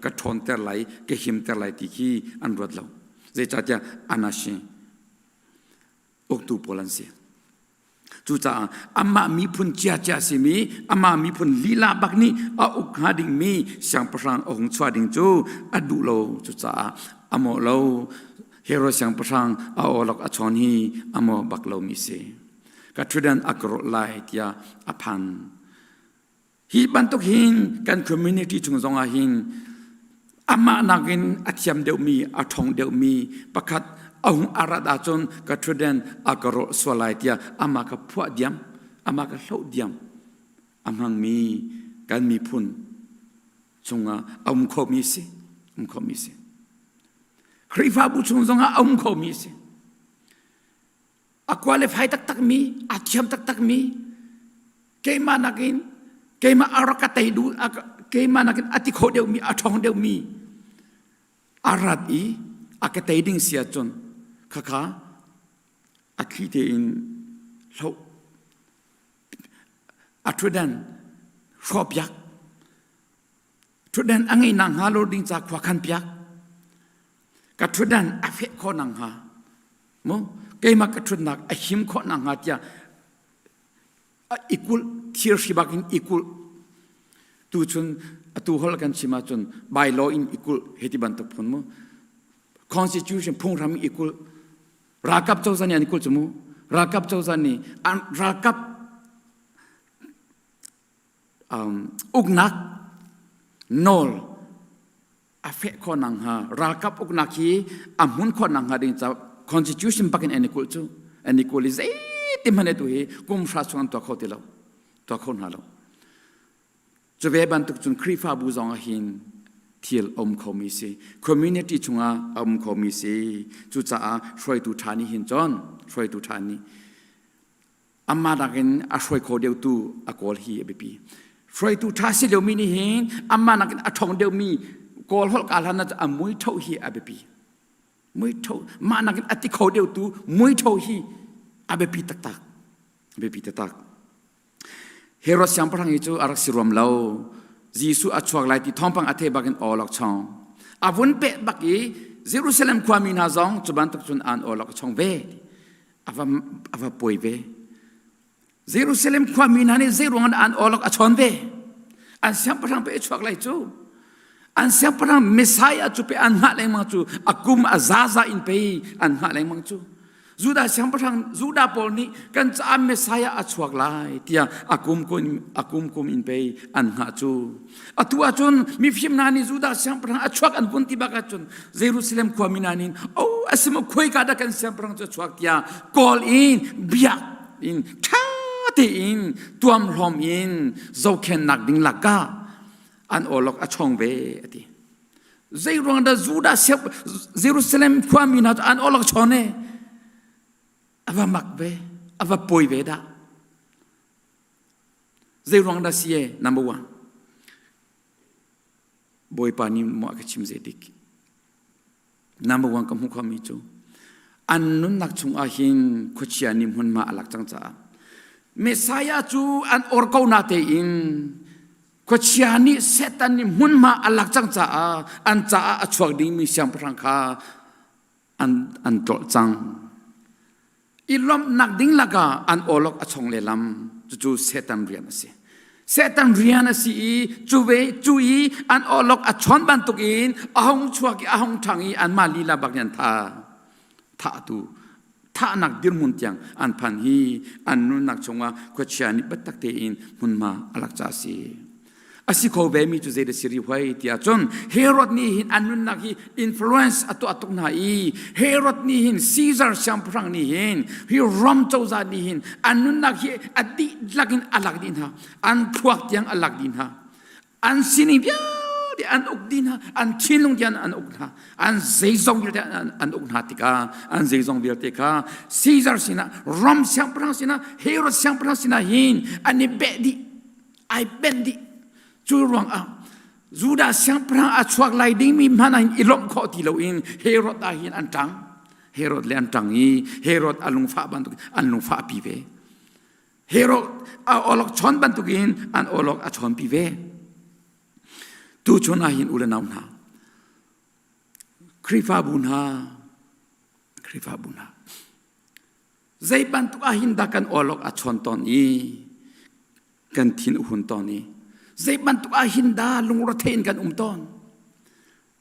กัดทนเตอร์ไลกัดหิมเตอร์ไลที่ขีอันรวดเราเจจ่าจะอานาชิอกตูโพลันเสียจู่จ้าอามามีพุนเจียสิมีอามามีพุนลีลาบักนี้อาอุกหาดิ่งมีเสียงประชังองค์ชวดิ่งจูอดูโลจู่จ้าอโมโลเฮโรเสียงประชังอาโอลกอชอนฮีอโมบักโลมีสิกัดทรีดันอักรไลที่อาพันฮีบันทุกหินกันคอมมูนิตี้จงจงอาหินอามานักินอัตยมเดียวมีอัทองเดียวมีประคัดเอาอาราดาจนกัทรเดนอากรสวลายที่อามากับพวดเดียมอามากับโลดเดียมอามังมีกันมีพุนจงเอามุขมีสิมุขมีสิคริฟาบุจงจงเอามุขมีสิอควาเลฟให้ตักมีอัตยมตักมีเกมานักินเกมาอารกัตดูเกมานักอติโคเดียวมีอทองเดียวมีอารัดอีอากาตดิ้งเสียจนข้าอัคคีเตอินเราอัตรดันชอบยักทรดันอังไงนางฮาโลดิ้งจากขวาคันยักกัตรดันอเฟคอนางฮาโมเกมากัตรนักอหิมขอนางฮาที่equal tier shibakin equal ตูชุนตูฮอลกันชิมาจน by law in equal เฮติบันตุพนมุ constitution พงรำ equal รากับเจ้าสันนี่ equal จมูรากับเจ้าสันนี่รากับอุกนักโนลอาเฟคอนังฮารากับอุกนักฮีอามุนคอนังฮาดินจะ constitution ปักin equal จู equal is ติมันตัวเฮกุมฟราชวนตัวเขาติเราตัวคนหาเราจะเวบันตุกจุนครีฟ้าบูซองหินเทียลอมคอมิซี community จุงอาอมคอมิซีจุจ้าช่วยตุทานีหินจอนช่วยตุทานีอามาดักินอาช่วยโคเดียวตูอากอลฮีเอบีปีช่วยตุทาสิเดียวมีนี่หินอามาดักินอาทองเดียวมีกอลฮอลกาลานะจะอามุยเท่าฮีเอบีปีมุยเท่ามาดักินอติโคเดียวตูมุยเท่าฮีเอบีปีตักเอบีปีตักเฮโรสยังพระงอิจูอารักสิรวมเรายิสุอัจฉริยะที่ท้องปังอัฐบักอินออลอกช่องอาวุนเปะบักอีเยรูซาเล็มความมีนาซองจุบันตุกจุนอันออลอกช่องเวอาว่าป่วยเวเยรูซาเล็มความมีนานี่เยรูอันออลอกช่องเวอันเสียงพระงเปะอัจฉริยะจูอันเสียงพระงเมสายจูเปอันมาเลงมังจูอากุมอาซาซาอินเปอันมาเลงมังจูจูดาเสียงพระงจูดาปอลนี่กันจะอันเมสายอัจฉริยะที่อากุมคุมอินเปอันหาจูอัตัวจนมีฟิมนานี่จูดาเสียงพระงอัจฉริยะอันบุญที่บักจนเยรูซาเล็มความมีนานี่โอ้อาศัยมุขคุยกันกันเสียงพระงจะอัจฉริยะกอลอินเบียกอินท่าที่อินตัวมรอมอินโจเคนนักดิ่งลักกาอันออลอกอัจฉริยะที่เยรูอันดาจูดาเสียเยรูซาเล็มความมีนาอันออลอกชอนเนอาว่ามักเวอาว่าป่วยเวดาเจรวงดาเสีย number one บอยปานิมัวกชิมเจดิก number one ก็มุขมิจูอันนุนนักชงอาหินขจานิมหุนมาอลักจังจ้าเมสายาจูอันออร์กาวนาเตอินขจานิเซตันนิมหุนมาอลักจังจ้าอันจ้าอชวกดิมีเสียงพลังคาอันตรจังอีลมนักดิ้งลักาอันโอลกอชงเลลัมจู่เซตันเรียนสิเซตันเรียนสิจู่อันโอลกอชอนบันตุกินอาหงชัวกิอาหงทังอีอันมาลีลาบักยันท่าตูท่านักดิรมุนยังอันพันฮีอันนุนักชงว่าขจานิบัตตักเตอินมุนมาอลักจาสีอาศัยเขาเบมีจุดเจดสิริไว้ที่อาจนเฮโรดนี่หินอันนุนักฮีอินฟลูเอนซ์อัตุนาอีเฮโรดนี่หินซีซาร์ชัมพรังนี่หินฮิรอมโจซานี่หินอันนุนักฮีอดีลักินอลักดินฮะอันพวกยังอลักดินฮะอันสินิบยาดิอันอุกดินฮะอันชินลงดิอันอุกฮะอันเซซองดิอันอุกฮะติกาอันเซซองดิติกาซีซาร์สินะรอมชัมพรังสินะเฮโรดชัมพรังสินะหินอันนี้เบดิไอเบนดิจูรวงอ่ะจูดาเสียงพระอัจฉริยะดิ้งมีมันอิลมข้อที่เราอินเฮโรดอาหินอันจังเฮโรดเลนจังอีเฮโรดอันลุงฟ้าบันตุอันลุงฟ้าปีเวเฮโรดอลกชอนบันตุกินอันอลกอัชอนปีเวตูชนอาหินอุลนาวนาคริฟาบุญฮาใจบันตุอาหินดักันอลกอัชอนตอนนี้กันทินอุหุนตอนนี้เจ็บบันตุอาหินดาลุงรถเทนกันตอน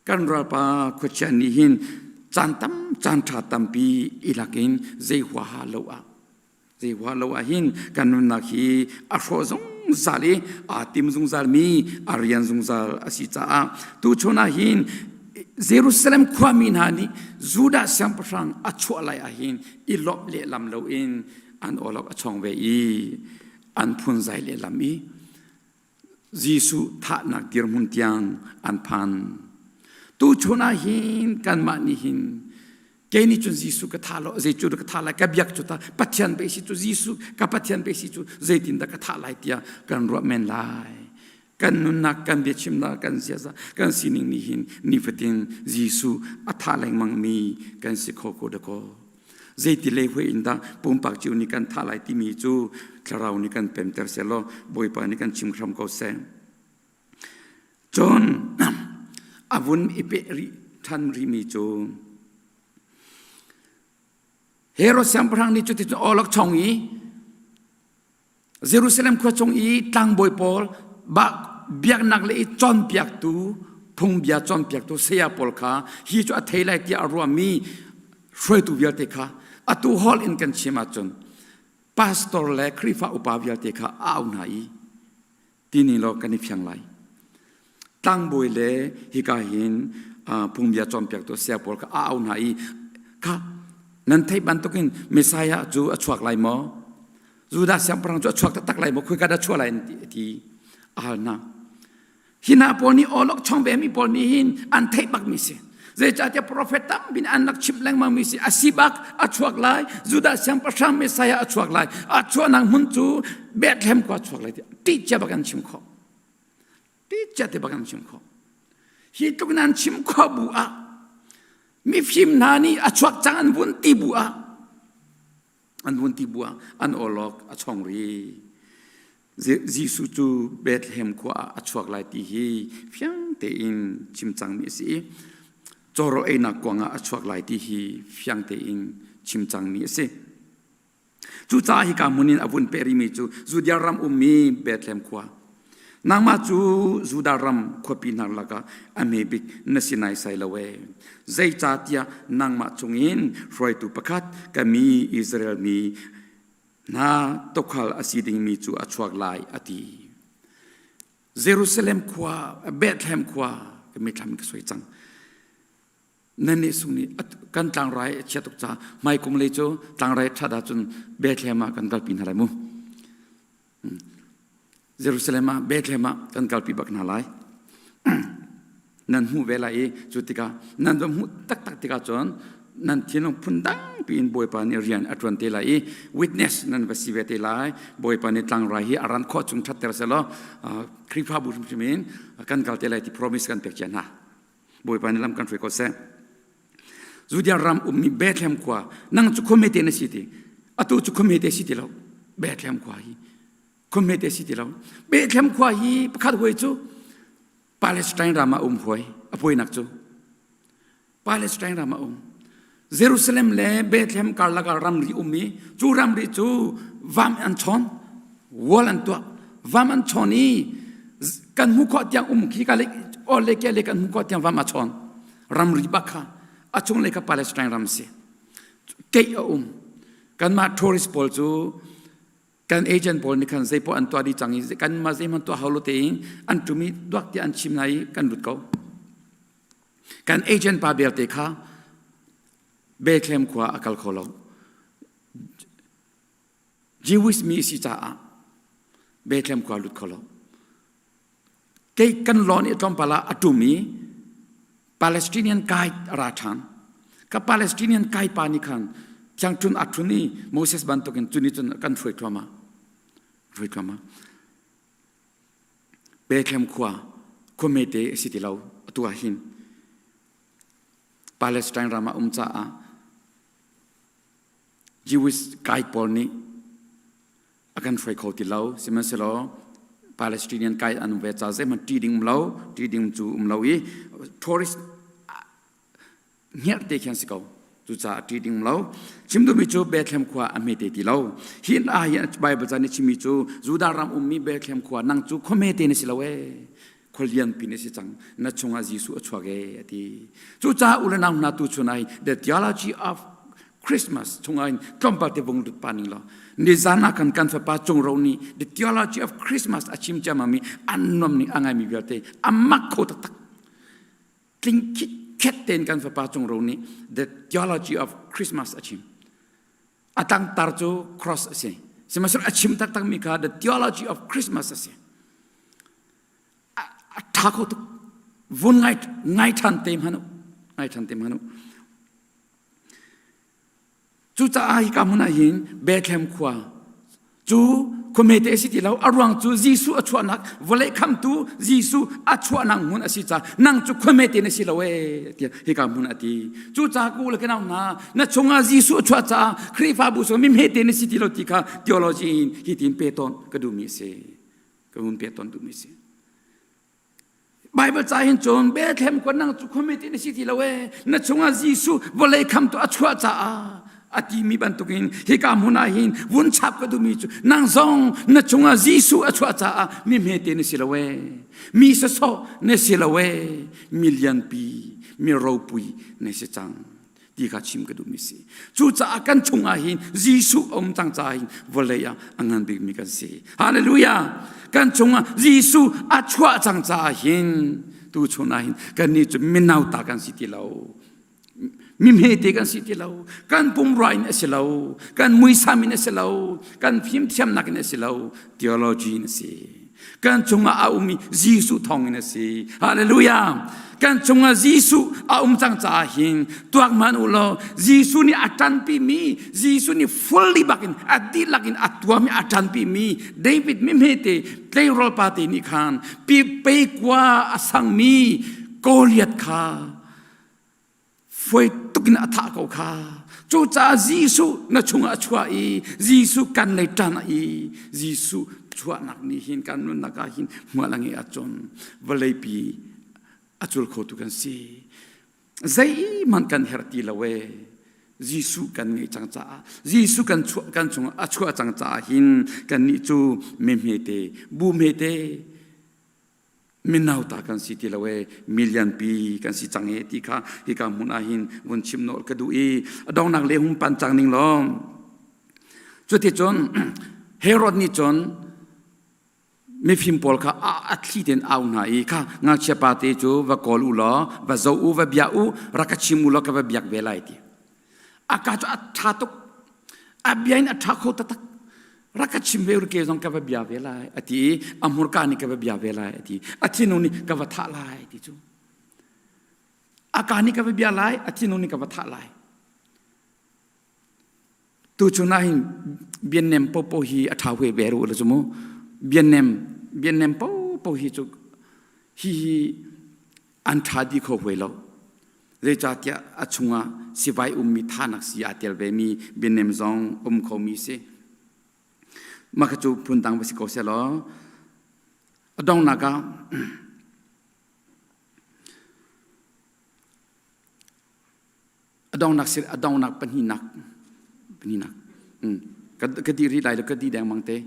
กันราปาขจานิหินจันทราตัมปีอิลักินเจหัวฮาโลอาหินกันนุนักฮีอาโชซงซาลีอาติมซงซาลมีอาริยันซงซาลอาสิจ้าตูชนาหินเยรูซาเล็มความมินานีจูดาเสียงพระงอัจฉริยะหินอิลบเลลำโลอินอันออลกอชองเวอีอันพุนใจเลลำอียิสุท่านักดิรมุนเตียงอันพันตูชนาหินกันมานิหินเกนิจุนยิสุกท่าโลเจจูดกท่าไลกับยักจุตาปัจจันเบสิจุยิสุกับปัจจันเบสิจุเจตินดักท่าไลเตียกันรัวเมนไลกันนุนักกันเบียชิมลากันเสียซากันสินิงนิหินนิฟตินยิสุอัท่าไลมังมีกันสิโคโคดโกเจติเลหวยอินดาปุ่มปากจิวนิกันท่าไลที่มีจูคราวนี้กันเป็นเตอร์เซโลบอยปานี้กันชิมครามเขาเซจนอาวุธอิเปริทันริมีจูเฮโรสัมพรังนี้จุดที่ออลักชองอีเยรูซาเล็มขวชงอีตั้งบอยปอล เบียกนักเลยจอนเปียกตูพงเบียจอนเปียกตูเสียปอลค่ะฮีจะเทไลที่อารวามีช่วยตูเบียเตค่ะอตูฮอลอินกันชิมาจนพาสตอร์และคริฟ้าอุปาเบียเตค่ะอ้าวไหนที่นี่เรากันนิพยังไรตั้งบุยเลยฮิกาหินพงเบียจอนเปียกตูเสียปอลค่ะอ้าวไหนค่ะนั่นไทยบันตุกินเมสายาจูชวกไลมอจูดาเสียงพลังจูชวกตักไลมอคุยกันได้ชัวไลที่นะฮินาปอนีออลกช่องเบมีปอนีหินอันเทบักมิเสเจจ่าเจ้าโปรเฟตตัมบินอันนักชิมแรงมามิเสอาศิบักอัชวกไลจูดาเสียงพระชามเมสายาอัชวกไลอัชวนังมุนจูเบตเลมกว่าอัชวกไลที่เจ้าบักันชิมขอที่เจ้าเทบักันชิมขอฮิตุกนันชิมขอบัวมีฟิมนานีอัชวกจังอันวุนตีบัวอันวุนตีบัวอันออลกอัชวงรีจีสุจูเบตเลมกว่าอัชวกไลที่ฮีเพียงเตอินชิมจังมิสิจอรเอนักกวางอัชวกไลที่ฮีเพียงเตอินชิมจังมิสิจูจ่าฮิกามุนินอวุนเปริมิจูดยารัมมีเบตเลมกว่านางมาจูดารัมขบินาลกาอเมบิกนสินายไซลเวใจจัดยานางมาจงอินรวยตุประคัดก็มีอิสราเอลมีนาตกขลอาศิดิงมีจูอัชวกไลอดีเยรูซาเล็มขวาเบธเลมขวาก็มีทำก็สวยจังนั่นนี่สุนีกันต่างไรเชื่อตุกจ้าไม่กุมเลยจูต่างไรชาดาจนเบธเลมกันกัลปินอะไรมั้งเยรูซาเล็มเบธเลมกันกัลปิบักนาไลนั่นหูเวลาจุดที่กานั่นจมูกตักที่กาจนนั่นที่น้องพุ่นดังปีนบอยปานิเรียนอัตวันเตลัยวิทเนสนั่นภาษีเวทีไลบอยปานิตังไรอารันข้อจุงชัดเตอร์เซลคริปฮาบุรุษมินกันกัลเตลัยที่พรอมิสกันเปียกเจนะบอยปานิลำกันฟรีโคเซจูเดียรัมมีเบธเลมกว่านั่งจุคอมเมเตนสิทีอัตุจุคอมเมเตสิทีเราเบธเลมกว่าฮีคอมเมเตสิทีเราเบธเลมกว่าฮีประคัดหวยจูปาเลสไตน์รามาหวยอภัยนักจูปาเลสไตน์รามาเยรูซาเล็มเล่เบธเลมกาลาการัมรีมีจูรัมรีจูวามอันชอนวอลันตัววามอันชอนีกันมุขอดยังขี้กาเล็กโอเล็กเล็กกันมุขอดยังวามอันชอนรัมรีบักค่ะอาจงเล็กปาเลสไตน์รัมเสียเกยกันมาทัวริสต์บอลจูกันเอเจนต์บอลนี่กันใจพออันตัวดีจังกันมาใจมันตัวฮาโลเตงอันตุมีดวกที่อันชิมไหนกันหลุดเขากันเอเจนต์ปาเบลเตค่ะเบธเลมขวาอักลโคโลจิวิสมีสิจ้าเบธเลมขวาหลุดโคโลเกยกันลอนอีตอมปาลาอัตุมีปาเลสไตเนียนไกด์ราชันกับปาเลสไตเนียนไกด์ปานิคันจังทุนอัตุนีโมเสสบันตุกันจุนิจุนกันช่วยทว่ามาเบธเลมขวาคอมเมเตสิติลาวตัวหินปาเลสไตน์รามาจ้าJewish guy Paul ni akan try kau tilau semaselo Palestinian guy anu beca ze man tiding tu umlau i tourist nyer te kyan sikau tu cha tiding umlau chimdu mi chu Bethlehem khwa amete tilau hin a ya Bible cha ni chimi chu Judaram ummi Bethlehem khwa nang chu khomete ni silawe kholian pin si chang na chunga Jesu achwage ati chu cha ulanam na tu chunai the theology of Christmas chungain kompate bung dut paning lo nizana kan fa chung roni the theology of Christmas achim chamami annom ni angai mi biate amak kho tak king keten kan fa chung roni the theology of Christmas achim atang tarjo cross ase semasur achim tak mi ka the theology of Christmas ase thako tu vun ngai than tem hanuจูจะอาฮิกามุนาหินเบธเลมขวาจูคอมเมเตสิติเราอรวงจูยิสุอชวนักวเลคัมตูยิสุอชวนังมุนอสิจานังจูคอมเมเตนสิเราเอติฮิกามุนาตีจูจากูเลกันเอานะชงอายิสุอชวจาคริฟาบุสมิมเฮเตนสิติเราติกาทีโอโลจีฮิตินเปตอนกดูมิเซกดูเปตอนดูมิเซBible ใจเห็นจนเบธเลมกว่านังจูคอมเมเตนสิติเราเอนะชงอายิสุวเลคัมตูอชวจา ati mi bantukin hikam hunahin wun chap ka dumi chu nang zong na chunga jisu achwa cha mi mete ne silawe mi sa so ne silawe million pi mi ropui ne se chang ti kha chim ka dumi si chu cha kan chunga hin jisu chang cha hin voleya angan bi mi kan si hallelujah kan chunga jisu achwa chang cha hin tu chuna hin kan ni chu minau ta kan si ti lo mi mete kan si ti lo kan pum rain a si lo kan mui samin a si lo kan phim thiam nak ne si lo theology ne si kan chunga a umi jisu thong ne si hallelujah kan chunga jisu a chang cha hin tuak man ulo jisu ni atan pi mi jisu ni fully bakin adi lakin atwa mi atan pi mi david mi mete play role party ni khan pi pe kwa asang mi goliath kha foi tukin atha ko kha chu cha jisu na chunga chua i jisu kan le tan i jisu chua nak ni hin kan nun naka hin mualangi achon valei pi achul kho tu kan si zai man kan herti lawe jisu kan ngai chang cha jisu kan chung achua chang cha hin kan ni chu memete bu mete minau ta kan si ti lawe million pi kan si change ti kha hi ka muna hin won chim nol ka du i adong nak le hum pan chang ning lom chu ti chon herod ni chon mi phim pol kha athli den au na i kha nga chepa te chu va kol u lo va zo u va bia u rakachim u lo ka va biak velai ti aka chu atha tok abiain atha kho ta tak rakachim ve ur ke zong ka va bia velai ati amur ka ni ka va bia velai ati athinu ni ka va tha lai ti chu aka ni ka va bia lai athinu ni ka va tha lai tu chu na hin bien nem po po hi atha we ve ru lo chu mo bien nem po hi chu hi an tha di kho we lo re cha tia achunga sibai mi thanak si atel ve mi bien nem zong kho mi se ma kha chu phun tang basi ko se lo adong naga adong nak sir adong nak paninak ka di ri lai lo ka di dang mang te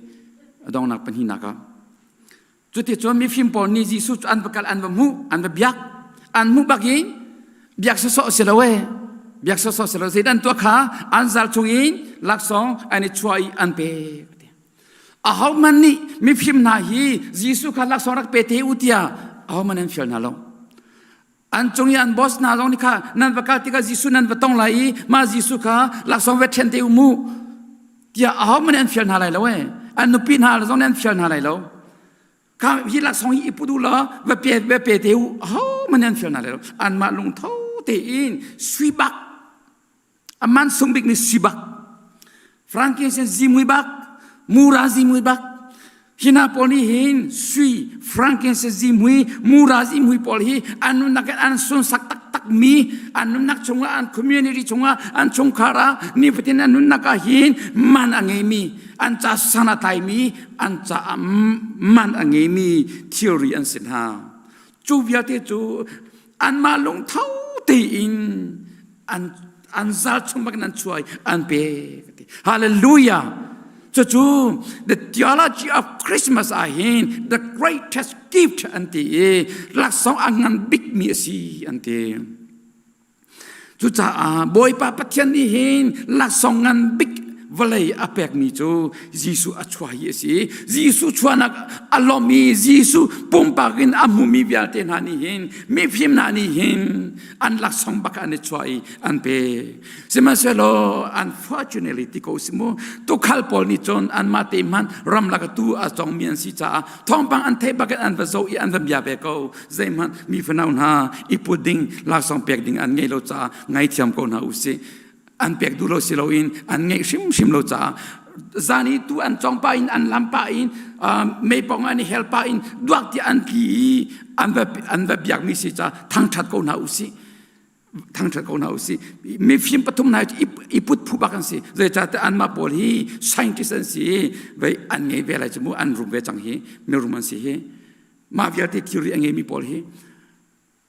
adong nak paninak ka chu ti chu mi phim pol ni jisu an bakal an mu an biak an mu bagi biak so se lo we biak so se lo se dan to kha an zal chungin lak song ani chuai an pe ahaw man ni mi phim na hi jisu kha lak song rak pe te utia ahaw man an fial na lo an chungi an boss na long ni kha nan bakal ti ka jisu nan batong lai ma jisu kha lak song ve then te mu tia ahaw man an fial na lai lo we an nu pin ha zong an fial na lai lo ka hi lak song hi ipudu la ve pe te u ahaw man an fial na lai lo an ma lung tho te in swibak aman sumbik ni swibak frankincense zimui bak murazi mui bak hina poli hin sui frankincense zimui murazi mui poli anu nak an sun sak tak tak mi anu nak chunga an community chunga an chungkara ni patin anu nak hin man angemi an cha sana tai mi an cha man angemi theory an sin ha chu via te chu an ma long thau te in an zal chumak nan chuai an pe hallelujah. So the theology of Christmas ahin the greatest gift anti laksong angan big mi si anti chu cha boy pa pathian ni hin laksong ngan big valai apek mi chu jisu achwa ye si jisu chwana alomi jisu pumpagin amumi vialte na ni hin mi phim na ni hin an laksong baka ne chwai an pe semaselo unfortunately tiko simo to khalpol ni chon an mate man ram laka tu a chong mian si cha thongpang an the bakat an va zo I an vam ya be ko zaiman mi fanau na ipuding laksong pek ding an ngei lo cha ngai thiam ko na usi an pek du lo siloin an ngei shim lo cha zani tu an chong pa in an lam pa in me pong ani help pa in duak ti an ki an va biak mi si cha thang that ko na usi mi phim pathum na iput phu bakan si ze cha ta an ma pol hi scientist an si ve an ngei ve la chmu an rum ve chang hi me rum an si hi ma via te theory an ngei mi pol hi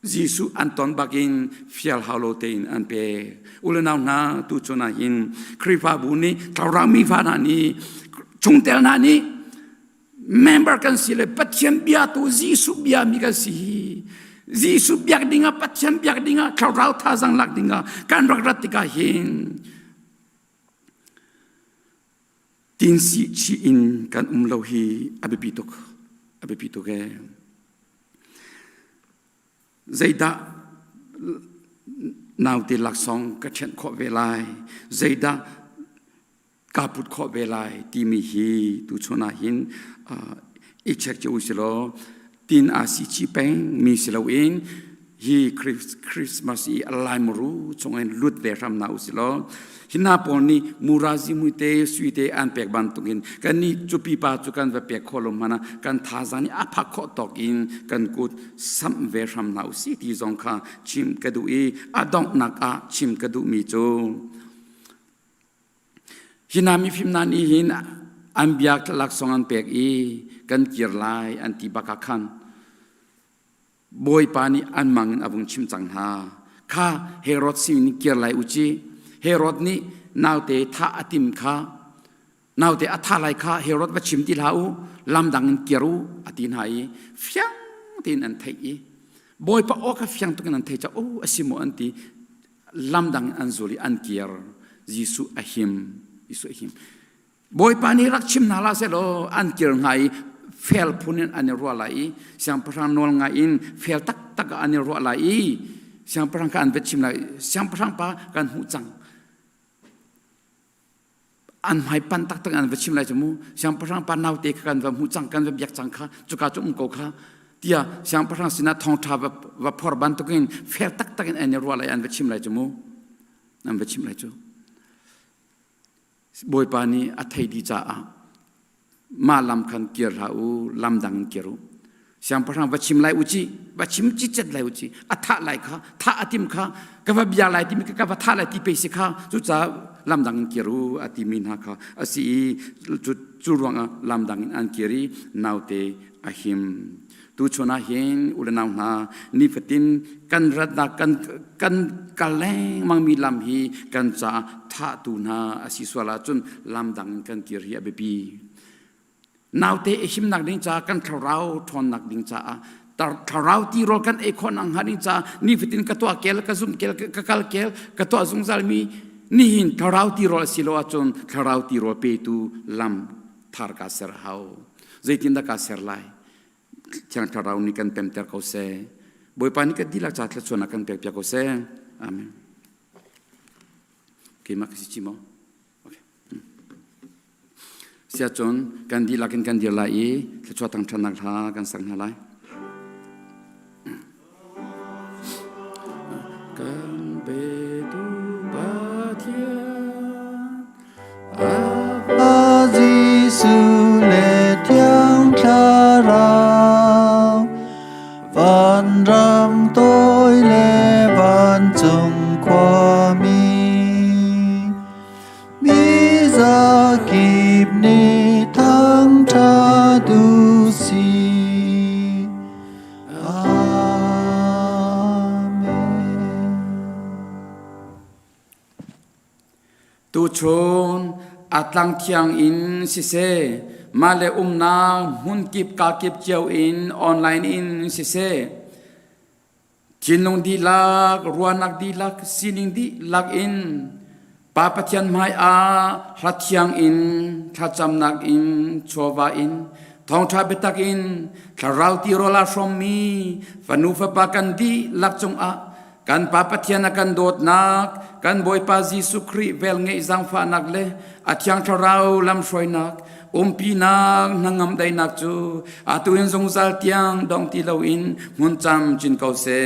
Jisu Anton bagin fial halotein an pe ulenaw na tu chona hin kripa buni taurami fana ni chungtel na ni member kan sile pathian bia tu Jisu bia mi ka si Jisu biak dinga pathian biak dinga taurau thazang lak dinga kan rakratika hin tin si chi in kan lo hi abepitok ke Zayda now the laksong kachet kho velai Zayda kaput kho velai timi hi tu chona hin ichak chu silo tin asi chi peng mi silo in hi Christmas i alai muru chongen lut ve ram na usilo hina poni murazi muite suite an pek ban tungin kan ni chupi pa chukan va pek kholom mana kan thazani apha kho tokin kan kut sam ve ram na usi ti zong kha chim kadu e adong nak a chim kadu mi chu hina mi phim nan i hin an biak lak song an pek i kan kirlai an ti baka khan boy pani an mangin abung chim chang ha kha herod sin kirlai uchi Herod ni naute tha atim kha naute athalai kha Herod ba chim ti lau lam dang kiru atin hai fyang tin an thei boy pa o ka fyang to kan an thei cha o asimo anti lam dang an zuli an kier Jisu ahim boy pa ni rak chim na la se lo an kier ngai fel punen an ro lai siang prang nol nga in fel tak tak an ro lai siang prang kan vet chim lai siang prang pa kan hu chang an hai pan tak tak an vachim lai chamu siang parang pa nau te kan va mu chang kan va byak chang kha chuka chum ko kha tia siang parang sina thong tha va phor ban to kin fer tak tak an ro lai an vachim lai chamu an vachim lai chu boy pa ni athai di cha a ma lam khan kier ha u lam dang kieru siang parang vachim lai uchi vachim chi chat lai uchi atha lai kha tha atim kha ka va bya lai ti mi ka va tha lai ti pe si kha chu cha lam dang kiru ati min ha kha asi chu ruanga lam dang an kiri naute ahim tu chona hin ulanaw na ni fatin kan radna kan kaleng mang mi lam hi kan cha tha tu na asi swala chun lam dang kan kiri abepi naute ehim nak ding cha kan tharau thon nak ding cha tharau ti ro kan e khon ang haning cha ni fitin ka to kel ka zum kel ka kal kel ka to zung zalmi ni hin tharau ti ro silo achon tharau ti ro pe tu lam thar ka ser hau zaitin da ka ser lai chang tharau ni kan pem ter ko se boy pani ka dilak cha thla chona kan pe ko se amen ke mak si chimo sia chon kan di lakin kan dir lai thla chwa tang thanak tha kan sang na lai kan be tu ba thia a Giêsu le thiang tha rao van ram tôi le van chung qua mi za kịp ni thang tha du si tu chon atlang thiang in si se male na hun kip ka kip chiao in online in si se chinong di lak ruanak di lak sining di lak in papathian mai a hlathiang in thachamnak in chowa in thong tha betak in tharau ti rola from mi fanu fa pakan di lak chung a kan papathian akan dot nak kan boy pa Jisu Kri vel ngei zang fa nak le athiang tharau lam shroi nak pi nak nangam dai nak chu atuin zong zal tiang dong ti lo in mun cham chin kau se